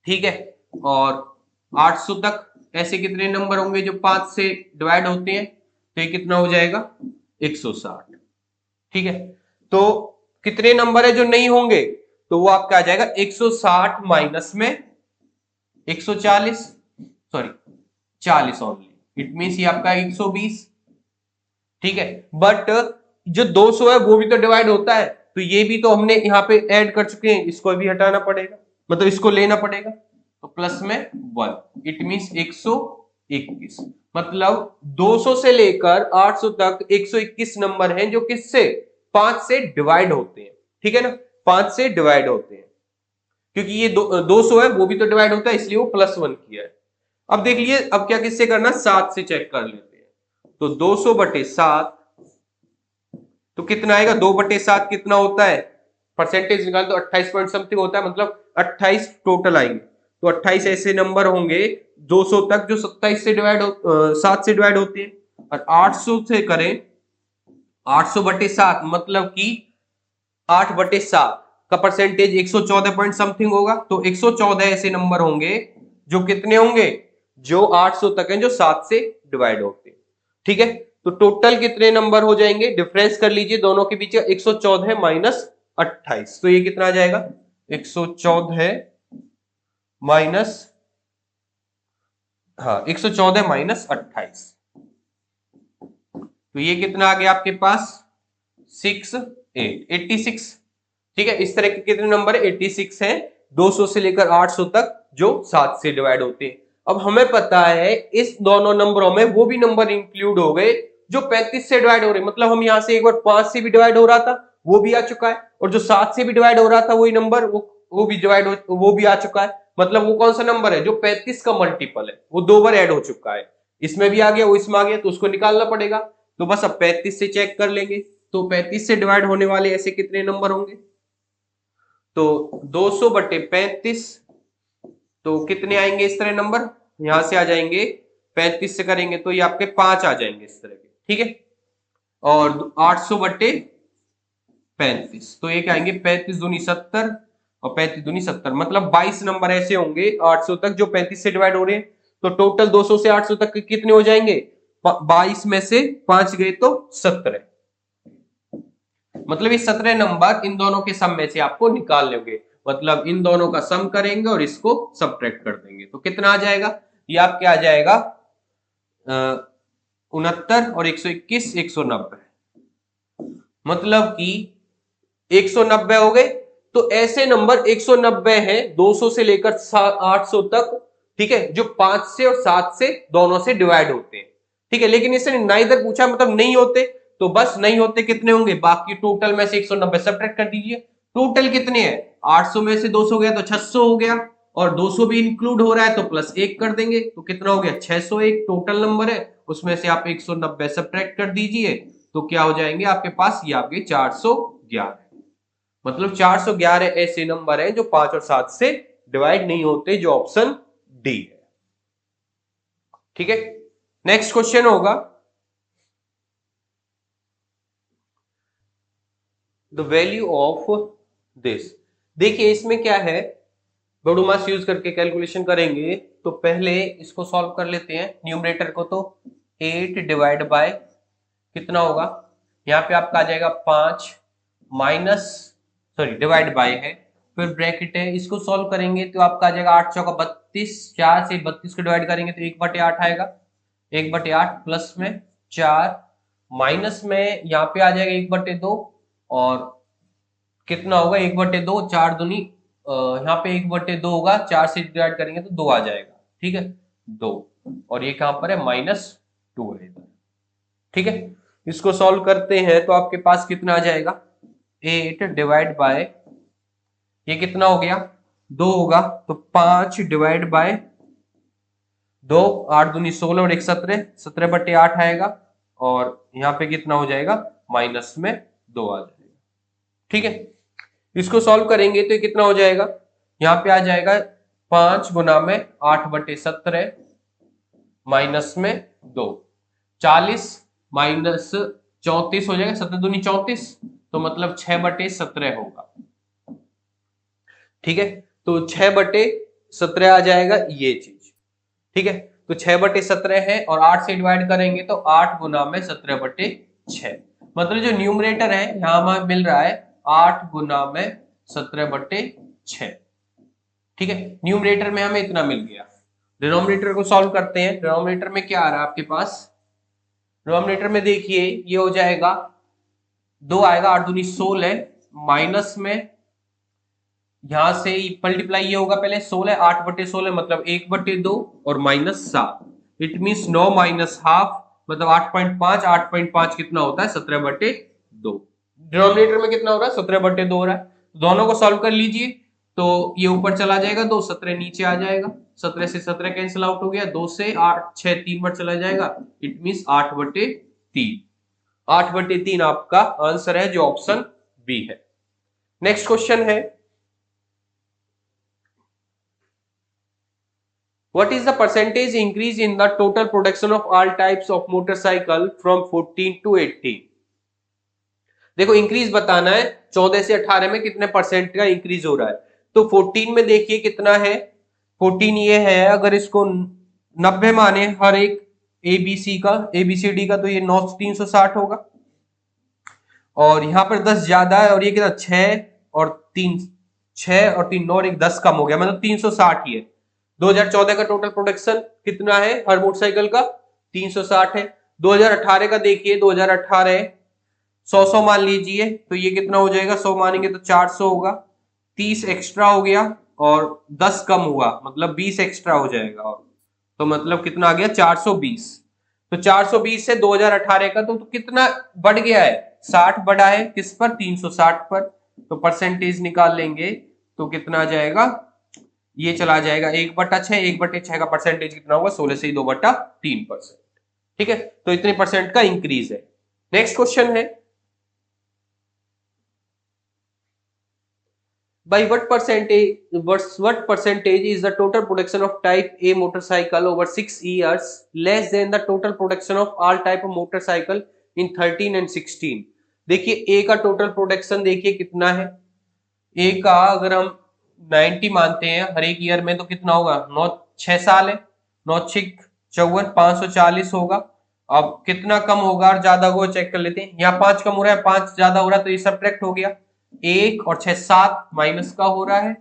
ठीक है। और 800 तक ऐसे कितने नंबर होंगे जो 5 से डिवाइड होते हैं, तो ये कितना हो जाएगा 160, ठीक है। तो कितने नंबर है जो नहीं होंगे, तो वो आपका आ जाएगा 160 माइनस में 140, सॉरी 40 ओनली, इट मींस ये आपका 120, ठीक है। बट जो 200 है वो भी तो डिवाइड होता है, तो ये भी तो हमने यहाँ पे ऐड कर चुके हैं, इसको भी हटाना पड़ेगा, मतलब इसको लेना पड़ेगा, तो प्लस में 1, इट मींस 121, मतलब 200 से लेकर 800 तक 121 नंबर हैं जो किससे 5 से डिवाइड होते हैं, ठीक है ना, 5 से डिवाइड होते हैं, क्योंकि ये 200 है वो भी तो डिवाइड होता है, इसलिए वो +1 किया है। अब देख लीजिए अब क्या किससे करना, 7 से चेक कर लेते हैं, तो 200/7, तो कितना आएगा 2/7 कितना होता है, परसेंटेज निकाल तो 28 पॉइंट समथिंग होता है, मतलब 28 टोटल आएंगे, तो 28 ऐसे नंबर होंगे 200 तक जो 27 से डिवाइड 7 से डिवाइड होते हैं, और 800 से करें 800/7 मतलब कि 8/7 का परसेंटेज 114 पॉइंट समथिंग होगा, तो 114 ऐसे नंबर होंगे जो कितने होंगे, जो 800 तक हैं जो 7 से डिवाइड होते हैं, ठीक है। तो टोटल कितने नंबर हो जाएंगे, डिफरेंस कर लीजिए दोनों के बीच, 114 माइनस 28, तो ये कितना आ जाएगा 114 माइनस, हाँ 114 माइनस 28, तो ये कितना आ गया आपके पास 86, ठीक है। इस तरह के कितने नंबर 86 हैं 200 से लेकर 800 तक जो 7 से डिवाइड होते हैं। अब हमें पता है इस दोनों नंबरों में वो भी नंबर इंक्लूड हो गए जो 35 से डिवाइड हो रहे, मतलब हम यहां से एक बार 5 से भी डिवाइड हो रहा था वो भी आ चुका है, और जो 7 से भी डिवाइड हो रहा था वही नंबर वो भी डिवाइड वो भी आ चुका है, मतलब वो कौन सा नंबर है जो 35 का मल्टीपल है, वो 2 बार ऐड हो चुका है, इसमें भी आ गया वो इसमें आ गया, तो उसको निकालना पड़ेगा। तो बस अब 35 से चेक कर लेंगे, तो 35 से डिवाइड होने वाले ऐसे कितने नंबर होंगे, तो 200/35, तो कितने आएंगे इस तरह नंबर यहां से आ जाएंगे 35 से करेंगे तो ये आपके 5 आ जाएंगे इस तरह के, ठीक है। और 800 बट्टे 35, तो ये क्या आएंगे 35 दूनी 70 और 35 दूनी 70, मतलब 22 नंबर ऐसे होंगे 800 तक जो 35 से डिवाइड हो रहे हैं। तो टोटल 200 से 800 तक कितने हो जाएंगे, 22 में से 5 गए तो 17, मतलब ये 17 नंबर इन दोनों के सम में से आपको निकाल लोगे, मतलब इन दोनों का सम करेंगे और इसको सब्ट्रैक्ट कर देंगे तो कितना आ जाएगा, ये आपके आ जाएगा 69 और 121 190, मतलब कि 190 हो गए। तो ऐसे नंबर 190 हैं 200 से लेकर 800 तक, ठीक है, जो 5 से और 7 से दोनों से डिवाइड होते हैं, ठीक है। लेकिन इसने नाइदर पूछा, मतलब नहीं होते, तो बस नहीं होते कितने होंगे, बाकी टोटल में से 190 सब्ट्रैक्ट कर दीजिए। टोटल कितने हैं, 800 में से 200 गया तो 600 हो गया, और 200 भी इंक्लूड हो रहा है तो प्लस 1 कर देंगे तो कितना हो गया 601 टोटल नंबर है, उसमें से आप 190 सब्ट्रैक्ट कर दीजिए तो क्या हो जाएंगे आपके पास, ये आपके 411, मतलब 411 ऐसे नंबर है जो 5 और 7 से डिवाइड नहीं होते, जो ऑप्शन डी है, ठीक है। नेक्स्ट क्वेश्चन होगा द वैल्यू ऑफ दिस। देखिए इसमें क्या है, बड़ूमास यूज करके कैलकुलेशन करेंगे, तो पहले इसको सॉल्व कर लेते हैं न्यूमरेटर को। तो 8 डिवाइड बाय कितना होगा, यहाँ पे आपका आ जाएगा 5 माइनस, सॉरी डिवाइड बाय है, फिर ब्रैकेट है, इसको सॉल्व करेंगे तो आपका आ जाएगा 8 चौका 32, 4 से 32 को डिवाइड करेंगे तो 1/8 आएगा, 1/8 प्लस में 4 माइनस में यहाँ पे आ जाएगा 1/2, और कितना होगा 1/2, 4 दूनी यहाँ पे 1/2 होगा, 4 से डिवाइड करेंगे तो 2 आ जाएगा, ठीक है 2, और ये कहां पर है -2 है इधर, ठीक है। इसको सॉल्व करते हैं तो आपके पास कितना आ जाएगा, 8 डिवाइड बाय ये कितना हो गया 2 होगा, तो 5 डिवाइड बाय 2, 8 दूनी 16 और 1 17, 17/8 आएगा, और यहाँ पे कितना हो जाएगा माइनस में 2 आ जाएगा, ठीक है। इसको सॉल्व करेंगे तो ये कितना हो जाएगा, यहाँ पे आ जाएगा 5 गुना में 8/17 माइनस में 2, 40 माइनस 34 हो जाएगा, 17 दूनी 34, तो मतलब 6/17 होगा, ठीक है। तो 6/17 आ जाएगा ये चीज, ठीक है। तो 6/17 है और 8 से डिवाइड करेंगे तो 8 गुना में 17/6, मतलब जो न्यूमरेटर है यहां हमें मिल रहा है 8 गुना में 17/6, ठीक है। न्यूमरेटर में हमें इतना मिल गया। डिनोमिनेटर को सॉल्व करते हैं, डिनोमिनेटर में क्या आ रहा है आपके पास, डिनोमिनेटर में देखिए ये हो जाएगा 2 आएगा, 8 दूनी 16 माइनस में यहां से मल्टीप्लाई ये होगा पहले 16, 8/16 मतलब 1/2 और -7, इट मीन 9 माइनस हाफ मतलब 8.5, 8.5 कितना होता है 17/2, डिनोमिनेटर में कितना हो रहा है 17/2 हो रहा है, दोनों को सॉल्व कर लीजिए तो ये ऊपर चला जाएगा 2, 17 नीचे आ जाएगा, 17 से 17 कैंसिल आउट हो गया, 2 से 8 6 3 बार चला जाएगा, इट मीन 8/3, 8/3 आपका आंसर है जो ऑप्शन बी है। नेक्स्ट क्वेश्चन है what is the percentage increase in the total production of all types of motorcycle from 14 to 18। देखो इंक्रीज बताना है 14 से 18 में कितने परसेंट का इंक्रीज हो रहा है, तो 14 में देखिए कितना है, 14 ये है अगर इसको 90 माने हर एक एबीसी का एबीसीडी का तो ये 9 360 होगा, और यहां पर 10 ज्यादा है और ये कितना 6 और 3 6 और 3 9 और 1 10 कम हो गया, मतलब 360 ही है। 2014 का टोटल प्रोडक्शन कितना है हर मोटरसाइकिल का 360 है। 2018 का देखिए 2018 100 मान लीजिए तो ये कितना हो जाएगा, 100 मानेंगे तो 400 होगा, 30 एक्स्ट्रा हो गया और 10 कम हुआ मतलब 20 एक्स्ट्रा हो जाएगा, और तो मतलब कितना आ गया 420। तो 420 से 2018 का तो कितना बढ़ गया है 60 बढ़ा है किस पर 360 पर, तो परसेंटेज निकाल लेंगे तो कितना आ जाएगा, ये चला जाएगा 1/6, 1/6 का परसेंटेज कितना होगा 16 से 2/3%, ठीक है। तो इतने परसेंट का इंक्रीज है। नेक्स्ट क्वेश्चन है by what percentage is the total production of type A motorcycle over 6 years less than the total production of all type of motorcycle in 13 and 16? देखिए A का टोटल प्रोडक्शन देखिए कितना है। A का अगर हम 90 मानते हैं हर एक ईयर में तो कितना होगा, 6 साल है, 9 6 54 540 होगा। अब कितना कम होगा और ज्यादा होगा चेक कर लेते हैं। यहाँ 5 कम हो रहा है, 5 ज्यादा हो रहा है तो ये सब्ट्रैक्ट हो गया। 1 और 6 7 माइनस का हो रहा है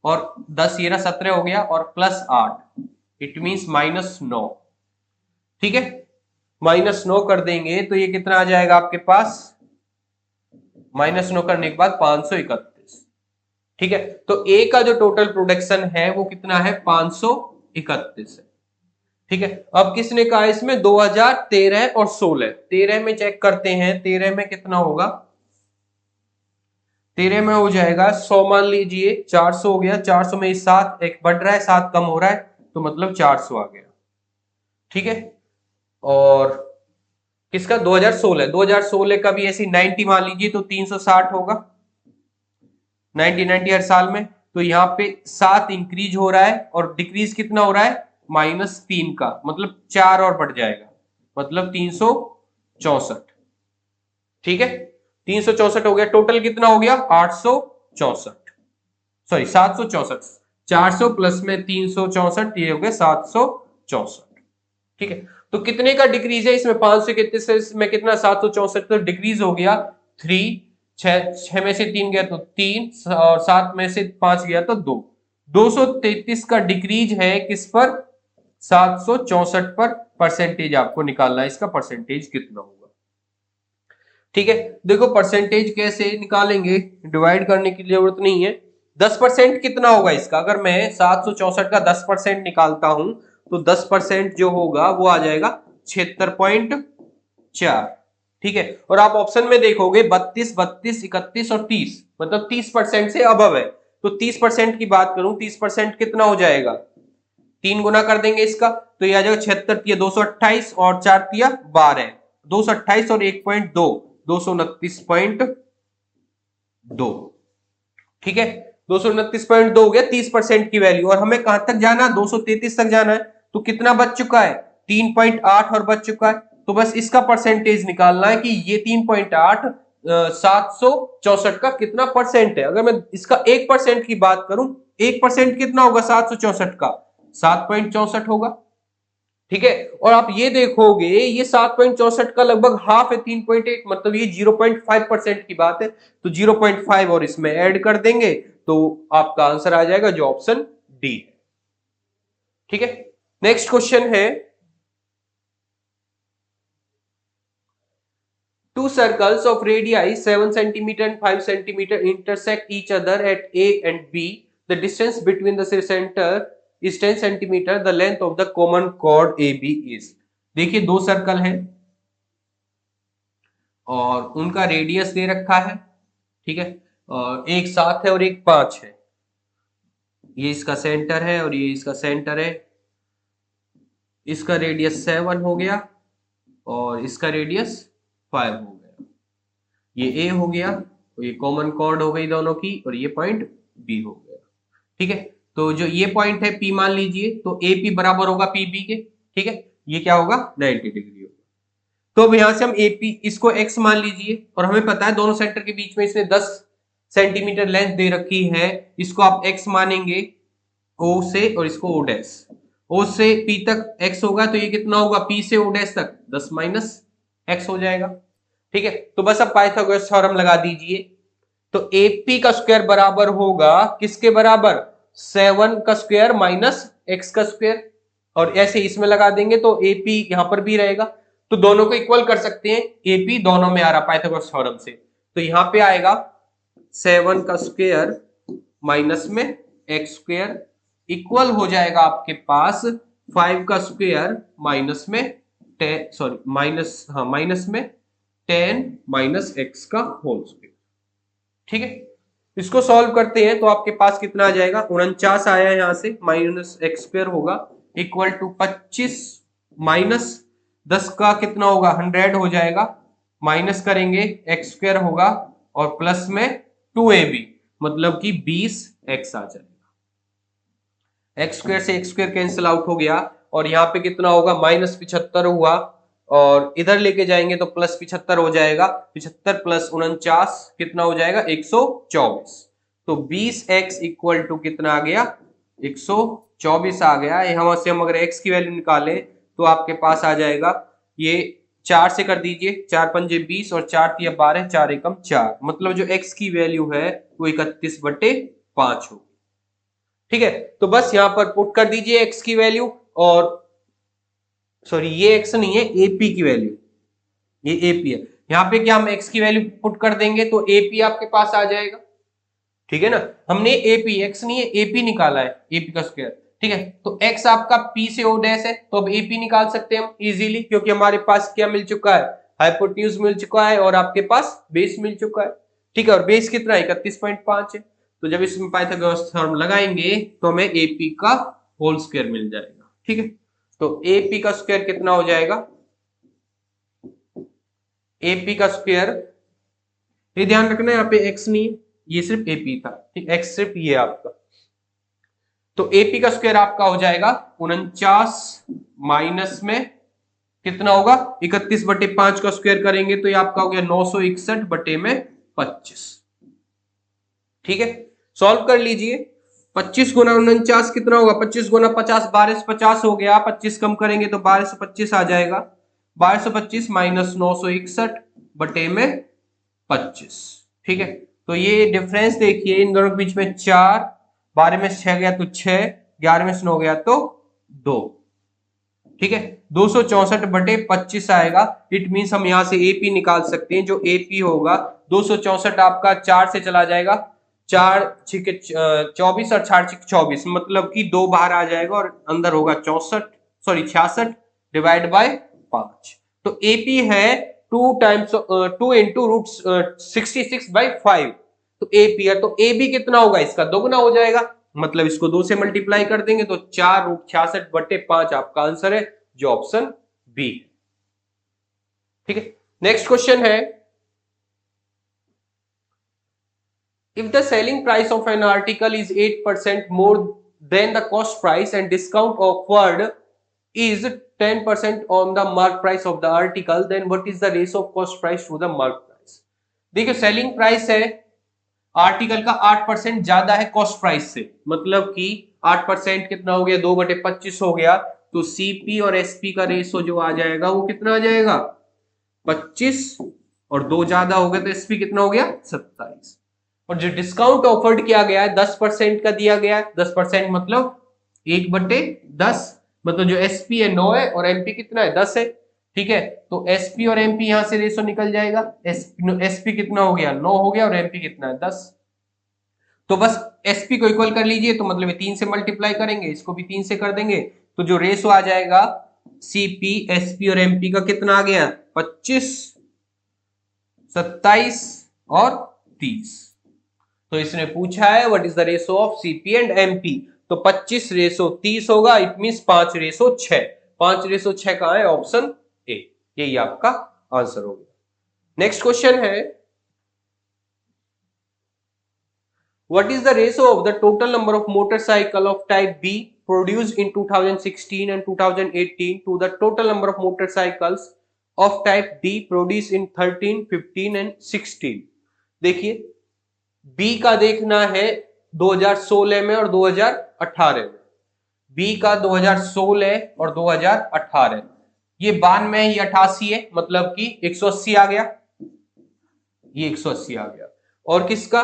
और 10 ये 17 हो गया और प्लस 8 इट मींस -9। ठीक है, -9 कर देंगे तो ये कितना आ जाएगा आपके पास, -9 करने के बाद 531। ठीक है, तो ए का जो टोटल प्रोडक्शन है वो कितना है, 531 है। ठीक है, अब किसने कहा इसमें 2013 और 16, 13 में चेक करते हैं, 13 में कितना होगा, 13 में हो जाएगा 100 मान लीजिए, 400 हो गया, 400 में 7 एक बढ़ रहा है 7 कम हो रहा है तो मतलब 400 आ गया। ठीक है, और किसका 2016 का भी ऐसी 90 मान लीजिए तो 360 होगा, 90 हर साल में। तो यहाँ पे 7 इंक्रीज हो रहा है और डिक्रीज कितना हो रहा है, -3 का, मतलब 4 और बढ़ जाएगा, मतलब 364। ठीक है, 364 हो गया, टोटल कितना हो गया 864, सॉरी 764, 400 प्लस में 364 ये हो गया 764। ठीक है, तो कितने का डिक्रीज है इसमें, 531 में कितना 764 तो डिक्रीज हो गया 3, 6 में से 3 गया तो 3 और 7 में से 5 गया तो 2, 233 का डिक्रीज है किस पर, 764 पर। परसेंटेज आपको निकालना है, इसका परसेंटेज कितना होगा। ठीक है, देखो परसेंटेज कैसे निकालेंगे, डिवाइड करने की जरूरत नहीं है। 10% कितना होगा इसका, अगर मैं 764 का 10% निकालता हूं तो 10% जो होगा वो आ जाएगा 76.4। ठीक है, और आप ऑप्शन में देखोगे 32 32 31 और 30, मतलब 30% से अबव है। तो 30% की बात करूं, 30% कितना हो जाएगा, 3 गुना कर देंगे इसका तो ये आ जाएगा 76 228 और 4 तिया 12, 228 और 1.2 229.2। ठीक है, 229.2 हो गया 30% की वैल्यू, और हमें कहां तक जाना, 233 तक जाना है। तो कितना बच चुका है, 3.8 और बच चुका है। तो बस इसका परसेंटेज निकालना है कि ये 3.8 764 का कितना परसेंट है। अगर मैं इसका 1% की बात करूं, 1% कितना होगा 764 का, 7.64 होगा। ठीक है, और आप ये देखोगे ये 7.64 का लगभग हाफ है, 3.8, मतलब ये 0.5% की बात है। तो 0.5 और इसमें ऐड कर देंगे तो आपका आंसर आ जाएगा जो ऑप्शन डी है। ठीक है, नेक्स्ट क्वेश्चन है, two circles of radii 7 cm and 5 cm intersect each other at A and B. The distance between the center is 10 cm. The length of the common chord AB is. देखिए दो circle हैं और उनका radius दे रखा है। ठीक है, और एक 7 है और एक 5 है। ये इसका सेंटर है और ये इसका सेंटर है। इसका रेडियस 7 हो गया और इसका रेडियस 5 हो गया। ये ए हो गया और ये कॉमन कॉर्ड हो गई दोनों की, और ये पॉइंट बी हो गया। ठीक है, तो जो ये पॉइंट है पी मान लीजिए, तो ए पी बराबर होगा पी बी के। ठीक है, ये क्या होगा 90 डिग्री होगा। तो अब यहां से हम ए पी इसको एक्स मान लीजिए, और हमें पता है दोनों सेंटर के बीच में इसने 10 सेंटीमीटर लेंथ दे रखी है, इसको आप एक्स मानेंगे ओ से, और इसको ओ डैश, ओ से पी तक एक्स होगा तो ये कितना होगा, पी से ओ डैश तक 10 माइनस एक्स हो जाएगा। ठीक है, तो बस अब पाइथागोरस थ्योरम लगा दीजिए। तो एपी का स्क्वायर बराबर होगा किसके बराबर, 7 का स्क्वायर माइनस एक्स का स्क्वायर, और ऐसे इसमें लगा देंगे तो एपी यहां पर भी रहेगा। तो दोनों को इक्वल कर सकते हैं, एपी दोनों में आ रहा पाइथागोरस थ्योरम से। तो यहां पे आएगा 7 का स्क्वायर माइनस में एक्स स्क्वायर इक्वल हो जाएगा आपके पास 5 का स्क्वायर माइनस में 10, सॉरी माइनस, हाँ माइनस में 10 माइनस एक्स का होल स्क्वायर। ठीक है, इसको सॉल्व करते हैं तो आपके पास कितना आ जाएगा, 49 आया यहां से, माइनस एक्स स्क्वायर होगा इक्वल टू 25 माइनस 10 का कितना होगा 100 हो जाएगा, माइनस करेंगे एक्स स्क्वायर होगा और प्लस में 2ab, मतलब कि 20x आ जाएगा। एक्स स्क्वायर से एक्स स्क्वायर कैंसिल आउट हो गया और यहाँ पे कितना होगा -75 हुआ और इधर लेके जाएंगे तो +75 हो जाएगा। 75 + 49 कितना हो जाएगा 124। तो 20x इक्वल टू कितना आ गया 124 आ गया। यहाँ से हम अगर x की वैल्यू निकालें तो आपके पास आ जाएगा ये 4 से कर दीजिए, 4 पंजे 20 और 4 तिया 12, 4 एकम 4, मतलब जो x की वैल्यू है वो 31/5 होगी। ठीक है, तो बस यहां पर पुट कर दीजिए x की वैल्यू और सॉरी ये x नहीं है AP की वैल्यू, ये AP है। यहां पे क्या हम x की वैल्यू पुट कर देंगे तो AP आपके पास आ जाएगा। ठीक है ना, हमने AP x नहीं है AP निकाला है, AP का स्क्वायर। ठीक है, तो x आपका P से O डैश है तो अब AP निकाल सकते हैं हम इजीली, क्योंकि हमारे पास क्या मिल चुका है हाइपोटेन्यूज मिल चुका है और आपके पास बेस मिल चुका है। ठीक है, और बेस कितना है 31.5 है। तो जब इसमें पाइथागोरस थ्योरम लगाएंगे तो हमें AP का होल स्क्वायर मिल जाएगा। ठीक है, तो AP का स्क्वायर कितना हो जाएगा, AP का स्क्वायर, ये ध्यान रखना यहाँ पे x नहीं है, ये सिर्फ AP था। ठीक, x सिर्फ ये आपका, तो AP का स्क्वायर आपका हो जाएगा 49 माइनस में कितना होगा 31/5 का स्क्वायर करेंगे तो ये आपका हो गया 961/25। ठीक है, सॉल्व कर लीजिए। 25 गुना 49 कितना होगा 25 गुना 50 1250 हो गया, 25 कम करेंगे तो 1225 आ जाएगा। 1225 माइनस 961/25। ठीक है, तो ये डिफरेंस देखिए इन दोनों के बीच में 4, 12 में 6 गया तो 6, 11 में से 9 गया तो 2। ठीक है, 264/25 आएगा। इट मींस हम यहां से AP निकाल सकते हैं, जो AP होगा 264 आपका 4 से चला जाएगा, 4 छिके 24 और 4 छिके 24, मतलब कि 2 बाहर आ जाएगा और अंदर होगा 66 डिवाइड बाय 5। तो AP है 2 into √66/5, तो AP है, तो AB कितना होगा इसका दोगुना हो जाएगा, मतलब इसको 2 से मल्टीप्लाई कर देंगे तो 4√66/5 आपका आंसर है, जो ऑप्शन बी। ठीक है, नेक्स्ट क्वेश्चन है, if the selling price of an article is 8% more than the cost price and discount offered is 10% on the mark price of the article, then what is the ratio of cost price to the mark price। देखिए selling price है article का 8% ज्यादा है cost price से, मतलब कि 8% कितना हो गया 2/25 हो गया, तो CP और SP का रेशो जो आ जाएगा वो कितना आ जाएगा 25, और 2 ज्यादा हो गया तो SP कितना हो गया 27। और जो डिस्काउंट ऑफर्ड किया गया है 10% का दिया गया है, 10% मतलब 1/10, मतलब जो SP है 9 है और MP कितना है 10 है। ठीक है, तो SP और MP यहां से रेशो निकल जाएगा, SP कितना हो गया 9 हो गया और MP कितना है 10। तो बस SP को इक्वल कर लीजिए, तो मतलब 3 से मल्टीप्लाई करेंगे, इसको भी 3 से कर देंगे, तो जो रेशो आ जाएगा CP SP और MP का कितना आ गया 25, 27 और 30। तो इसने पूछा है what is the ratio of CP and MP, तो 25:30 होगा, इट मींस 5:6। 5:6 कहां है ऑप्शन ए, यही आपका आंसर हो गया। नेक्स्ट क्वेश्चन है, what is the ratio of the total number of motorcycle of type B produced in 2016 and 2018 to the total number of motorcycles of type D produced in 13, 15 and 16। देखिए B का देखना है 2016 में और 2018 में, B का 2016 और 2018, ये 92 है, ये 88 है, मतलब कि 180 आ गया, ये 180 आ गया। और किसका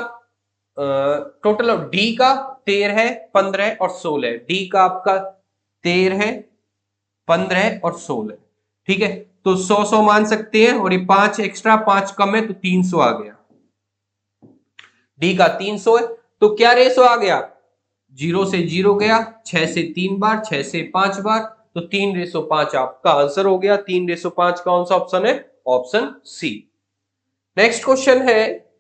टोटल ऑफ डी का 13, 15 और 16, डी का आपका 13, 15 और 16। ठीक है, तो 100 मान सकते हैं और ये 5 एक्स्ट्रा 5 कम है तो 300 आ गया, डी का 300 है। तो क्या रेशो आ गया 0 से 0 गया, 6 से 3 बार, 6 से 5 बार, तो 3:5 आपका आंसर हो गया। 3:5 कौन सा ऑप्शन है, ऑप्शन सी। नेक्स्ट क्वेश्चन है,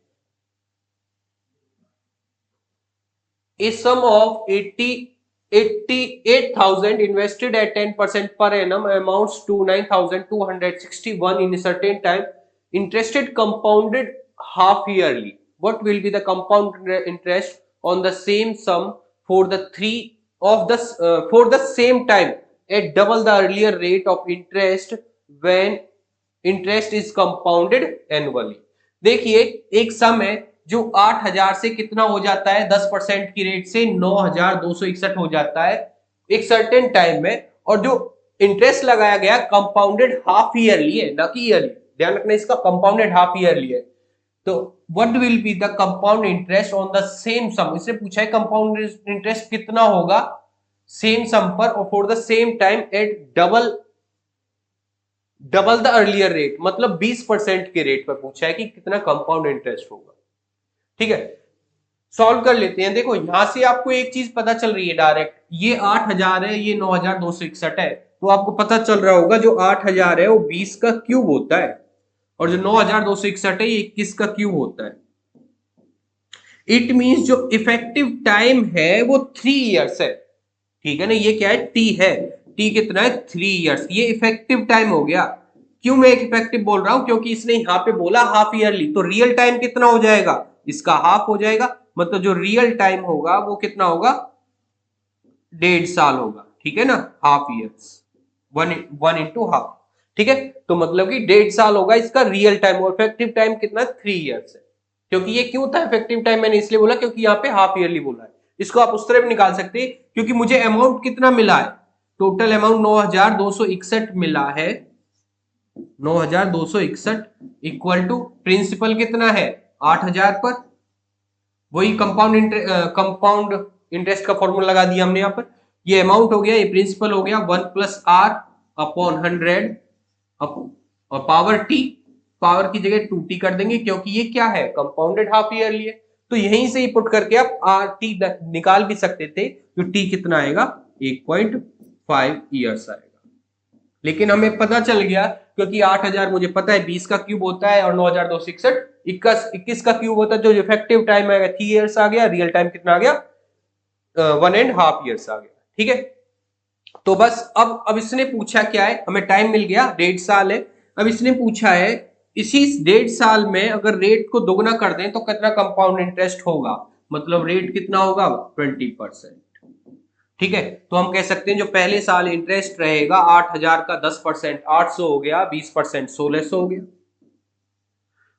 a sum of 88,000 invested at 10% per annum amounts to 9,261 in a certain time, interested compounded half yearly, what will be the compound interest on the same sum for the for the same time at double the earlier rate of interest when interest is compounded annually. देखिए एक सम है जो 8,000 से कितना हो जाता है 10% की रेट से 9,261 हो जाता है एक सर्टेन टाइम में, और जो इंटरेस्ट लगाया गया कंपाउंडेड हाफ ईयरली है ना कि ईयरली, ध्यान रखना इसका कंपाउंडेड हाफ ईयरली है। तो what will be the compound interest on the same sum, इससे पूछा है कंपाउंड इंटरेस्ट कितना होगा सेम सम पर और for the same time at double the earlier rate, मतलब 20% के रेट पर पूछा है कि कितना कंपाउंड इंटरेस्ट होगा। ठीक है, सॉल्व कर लेते हैं। देखो यहां से आपको एक चीज पता चल रही है डायरेक्ट, ये 8,000 है, ये 9,261 है, तो आपको पता चल रहा होगा जो 8,000 है वो 20 का क्यूब होता है और जो 9,261 है ये 21 का क्यूब होता है। इट मींस जो इफेक्टिव टाइम है वो 3 इयर्स है। ठीक है ना, ये क्या है टी है, टी कितना है 3 इयर्स, ये इफेक्टिव टाइम हो गया। क्यों मैं इफेक्टिव बोल रहा हूं, क्योंकि इसने यहां पे बोला हाफ ईयरली, तो रियल टाइम कितना हो जाएगा इसका हाफ हो जाएगा, मतलब जो रियल टाइम होगा वो कितना होगा 1.5 साल होगा। ठीक है ना, half years, one into half. ठीक है, तो मतलब कि 1.5 साल होगा इसका रियल टाइम, और इफेक्टिव टाइम कितना 3 इयर्स है। क्योंकि ये क्यों था इफेक्टिव टाइम, मैंने इसलिए बोला क्योंकि यहाँ पे हाफ ईयरली बोला है। इसको आप उस तरह भी निकाल सकते हैं, क्योंकि मुझे अमाउंट कितना मिला है, टोटल अमाउंट 9,261 मिला है, 9,261 इक्वल टू प्रिंसिपल कितना है 8,000 पर, वही कंपाउंड इंटरेस्ट का फॉर्मूला लगा दिया हमने यहाँ पर। ये अमाउंट हो गया, ये प्रिंसिपल हो गया 1 प्लस आर अपॉन 100 और पावर टी, पावर की जगह 2t कर देंगे क्योंकि ये क्या है कंपाउंडेड हाफ ईयरली है। तो यहीं से ही पुट करके आप आर टी निकाल भी सकते थे, जो टी कितना आएगा 1.5 इयर्स आएगा। लेकिन हमें पता चल गया क्योंकि 8,000 मुझे पता है 20 का क्यूब होता है और 9,261 21 का क्यूब होता है, जो इफेक्टिव टाइम आएगा 3 इयर्स आ गया, रियल टाइम कितना आ गया 1.5 इयर्स आ गया। ठीक है, तो बस अब इसने पूछा क्या है, हमें टाइम मिल गया 1.5 साल है। अब इसने पूछा है इसी 1.5 साल में अगर रेट को दोगुना कर दें तो कितना कंपाउंड इंटरेस्ट होगा, मतलब रेट कितना होगा 20%। ठीक है, तो हम कह सकते हैं जो पहले साल इंटरेस्ट रहेगा 8,000 का 10% 800 हो गया, 20% 1,600 हो गया।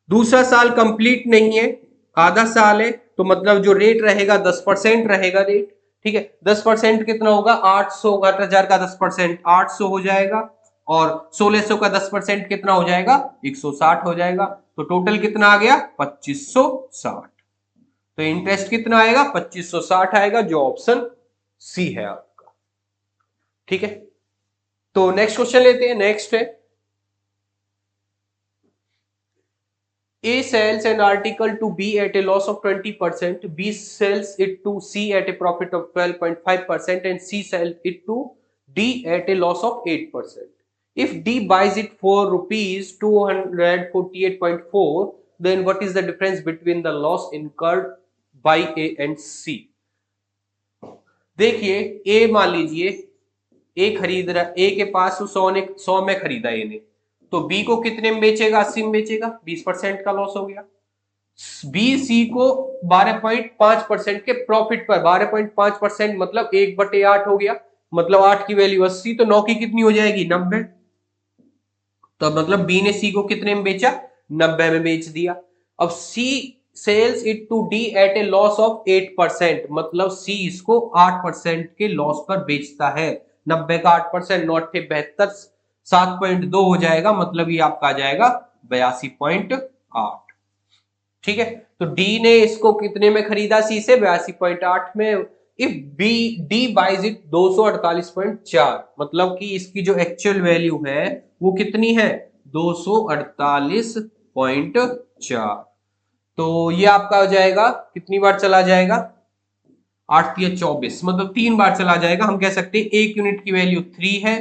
दूसरा साल कंप्लीट नहीं है, आधा साल है, तो मतलब जो रेट रहेगा 10% रहेगा रेट। ठीक है, 10% कितना होगा 800, 8,000 का 10% 800 हो जाएगा और 1,600 का 10% कितना हो जाएगा 160 हो जाएगा, तो टोटल कितना आ गया 2,560। तो इंटरेस्ट कितना आएगा 2,560 आएगा, जो ऑप्शन सी है आपका। ठीक है, तो नेक्स्ट क्वेश्चन लेते हैं। नेक्स्ट है A sells an article to B at a loss of 20%, B sells it to C at a profit of 12.5% and C sells it to D at a loss of 8%. If D buys it for rupees 248.4, then what is the difference between the loss incurred by A and C? देखिए A मान लीजिए A खरीद रहा, A के पास 100 में खरीदा A ने, तो बी को कितने में बेचेगा 80 में बेचेगा, 20% का लॉस हो गया। बी सी को 12.5% के प्रॉफिट पर 12.5% मतलब 1/8 हो गया, मतलब 8 की वैल्यू 80, तो 9 की कितनी हो जाएगी 90। तो मतलब बी ने सी को कितने में बेचा 90 में बेच दिया। अब C sells it to D at a loss of 8%, मतलब सी इसको 8% के लॉस पर बेचता है। 90 का 8%, 9 72, 7.2 हो जाएगा, मतलब ये आपका आ जाएगा 82.8। ठीक है, तो डी ने इसको कितने में खरीदा सी से 82.8 में। If B D buys it 248.4, मतलब कि इसकी जो एक्चुअल वैल्यू है वो कितनी है 248.4। तो ये आपका हो जाएगा कितनी बार चला जाएगा 8 या 24, मतलब 3 बार चला जाएगा। हम कह सकते हैं 1 यूनिट की वैल्यू 3 है,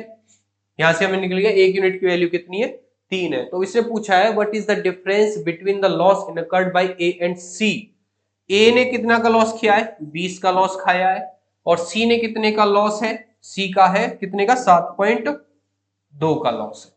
यहां से हमें निकल गया 1 यूनिट की वैल्यू कितनी है 3 है। तो इसने पूछा है what is the difference between the loss incurred by A and C. A ने कितना का लॉस किया है 20 का लॉस खाया है, और सी ने कितने का लॉस है, सी का है कितने का 7.2 का लॉस है।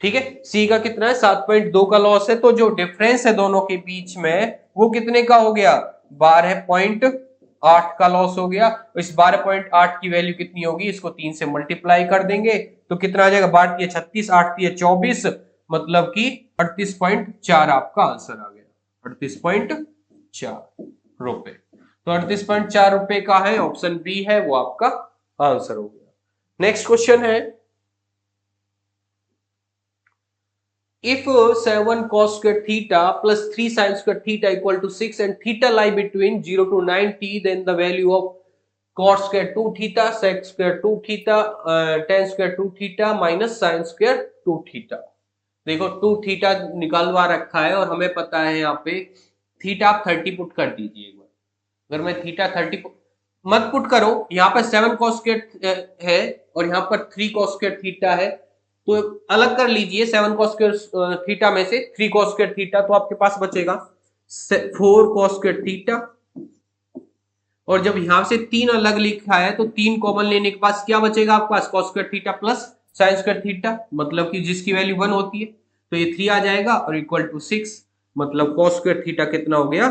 ठीक है, सी का कितना है 7.2 का लॉस है, तो जो डिफरेंस है दोनों के बीच में वो कितने का हो गया 12.8 का लॉस हो गया। तो इस 12.8 की वैल्यू कितनी होगी, इसको 3 से मल्टीप्लाई कर देंगे तो कितना आ जाएगा, 12 36 8 24, मतलब कि 38.4 आपका आंसर आ गया, 38.4 रुपए। तो 38.4 रुपए का है, ऑप्शन बी है वो आपका आंसर हो गया। नेक्स्ट क्वेश्चन है, if 7 cos square theta plus 3 sin square theta equal to 6 and theta lie between 0 to 90, then the value of cos square 2 theta, sec square 2 theta, tan square 2 theta minus sin square 2 theta। देखो 2 theta निकालवा रखा है और हमें पता है यहाँ पे theta आप 30 पुट कर दीजिए एक बार। अगर मैं थीटा 30 मत पुट करो, यहाँ पर 7 cos square है और यहाँ पर 3 cos square थीटा है, तो अलग कर लीजिए 7 cos square थीटा में से 3 cos square थीटा, तो आपके पास बचेगा 4 cos square थीटा। और जब यहां से 3 अलग लिखा है तो 3 कॉमन लेने के पास क्या बचेगा आपके पास, cos square theta plus sin square theta, मतलब कि जिसकी वैल्यू 1 होती है, तो ये 3 आ जाएगा और इक्वल टू 6, मतलब cos square थीटा कितना हो गया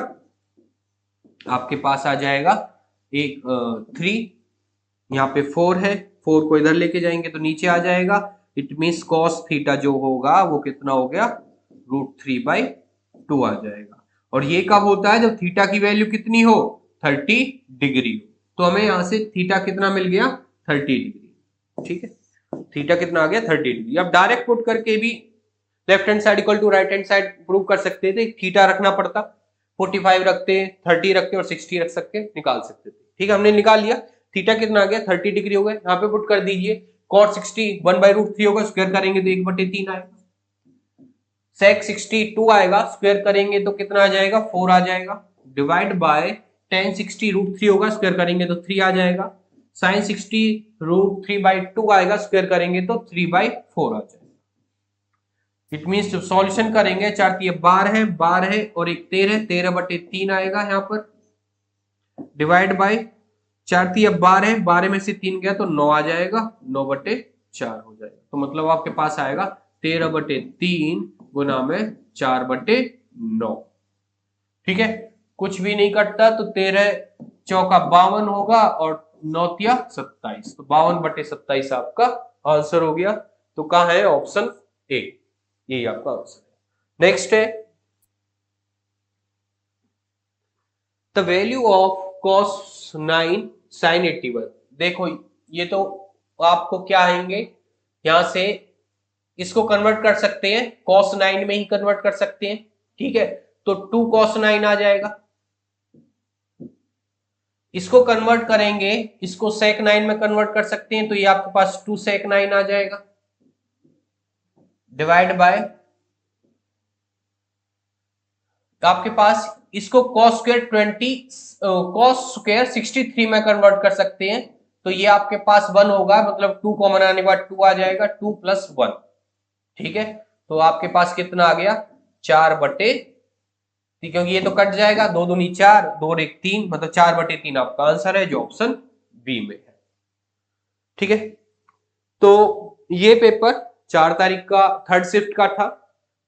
आपके पास आ जाएगा एक 3, यहाँ पे 4 है, 4 को इधर लेके जाएंगे तो नीचे आ जाएगा, इट मीन्स cos थीटा जो होगा वो कितना हो गया, √3/2 आ जाएगा। और ये कब होता है, जब थीटा की वैल्यू कितनी हो 30 डिग्री हो। तो हमें यहां से थीटा कितना मिल गया 30 डिग्री। ठीक है, थीटा कितना आ गया 30 डिग्री। अब डायरेक्ट पुट करके भी left hand side equal to right hand side prove कर सकते थे, थीटा रखना पड़ता, 45 रखते 30 रखते और 60 रख सकते, निकाल सकते थे। ठीक है, हमने निकाल लिया, थीटा कितना आ गया 30 डिग्री हो गया, यहाँ पे पुट कर दीजिए, cot 60 1/√3 होगा, स्क्वायर करेंगे तो 1/3 आएगा, sec 62 आएगा, स्क्वायर करेंगे तो कितना आ जाएगा 4 आ जाएगा, डिवाइड बाय tan 60 √3 होगा, स्क्वायर करेंगे तो 3 आ जाएगा, sin 60 √3/2 आएगा, स्क्वायर करेंगे तो 3/4 आ जाएगा। इट मीन्स जब सॉल्यूशन करेंगे 4 3 12 है, 12 है और एक 13, 13/3 आएगा यहाँ पर, डिवाइड बाय 4 3 12 है, 12 में से 3 गया तो 9 आ जाएगा, 9/4 हो जाएगा। तो मतलब आपके पास आएगा 13/3 गुना में 4/9। ठीक है, कुछ भी नहीं कटता तो 13 चौका 52 होगा और 9 तिया 27, तो 52/27 आपका आंसर हो गया। तो कहा है ऑप्शन ए, यही आपका आंसर है। नेक्स्ट है, the value of cos 9 sin 81। देखो ये तो आपको क्या आएंगे, यहां से इसको कन्वर्ट कर सकते हैं, cos 9 में ही कन्वर्ट कर सकते हैं। ठीक है, तो 2 cos 9 आ जाएगा, इसको कन्वर्ट करेंगे, इसको sec 9 में कन्वर्ट कर सकते हैं, तो ये आपके पास 2 sec 9 आ जाएगा, डिवाइड बाय आपके पास इसको cos स्क्वायर 20 cos स्क्वायर 63 में कन्वर्ट कर सकते हैं, तो ये आपके पास 1 होगा, मतलब 2 कॉमन आने के बाद 2 आ जाएगा, 2 + 1। ठीक है, तो आपके पास कितना आ गया 4/, क्योंकि ये तो कट जाएगा, 2 दूनी 4, 2 और 1 3, मतलब 4/3 आपका आंसर है, जो ऑप्शन बी में है। ठीक है, तो ये पेपर 4 तारीख का थर्ड शिफ्ट का था,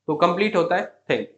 तो कंप्लीट होता है। Thank you.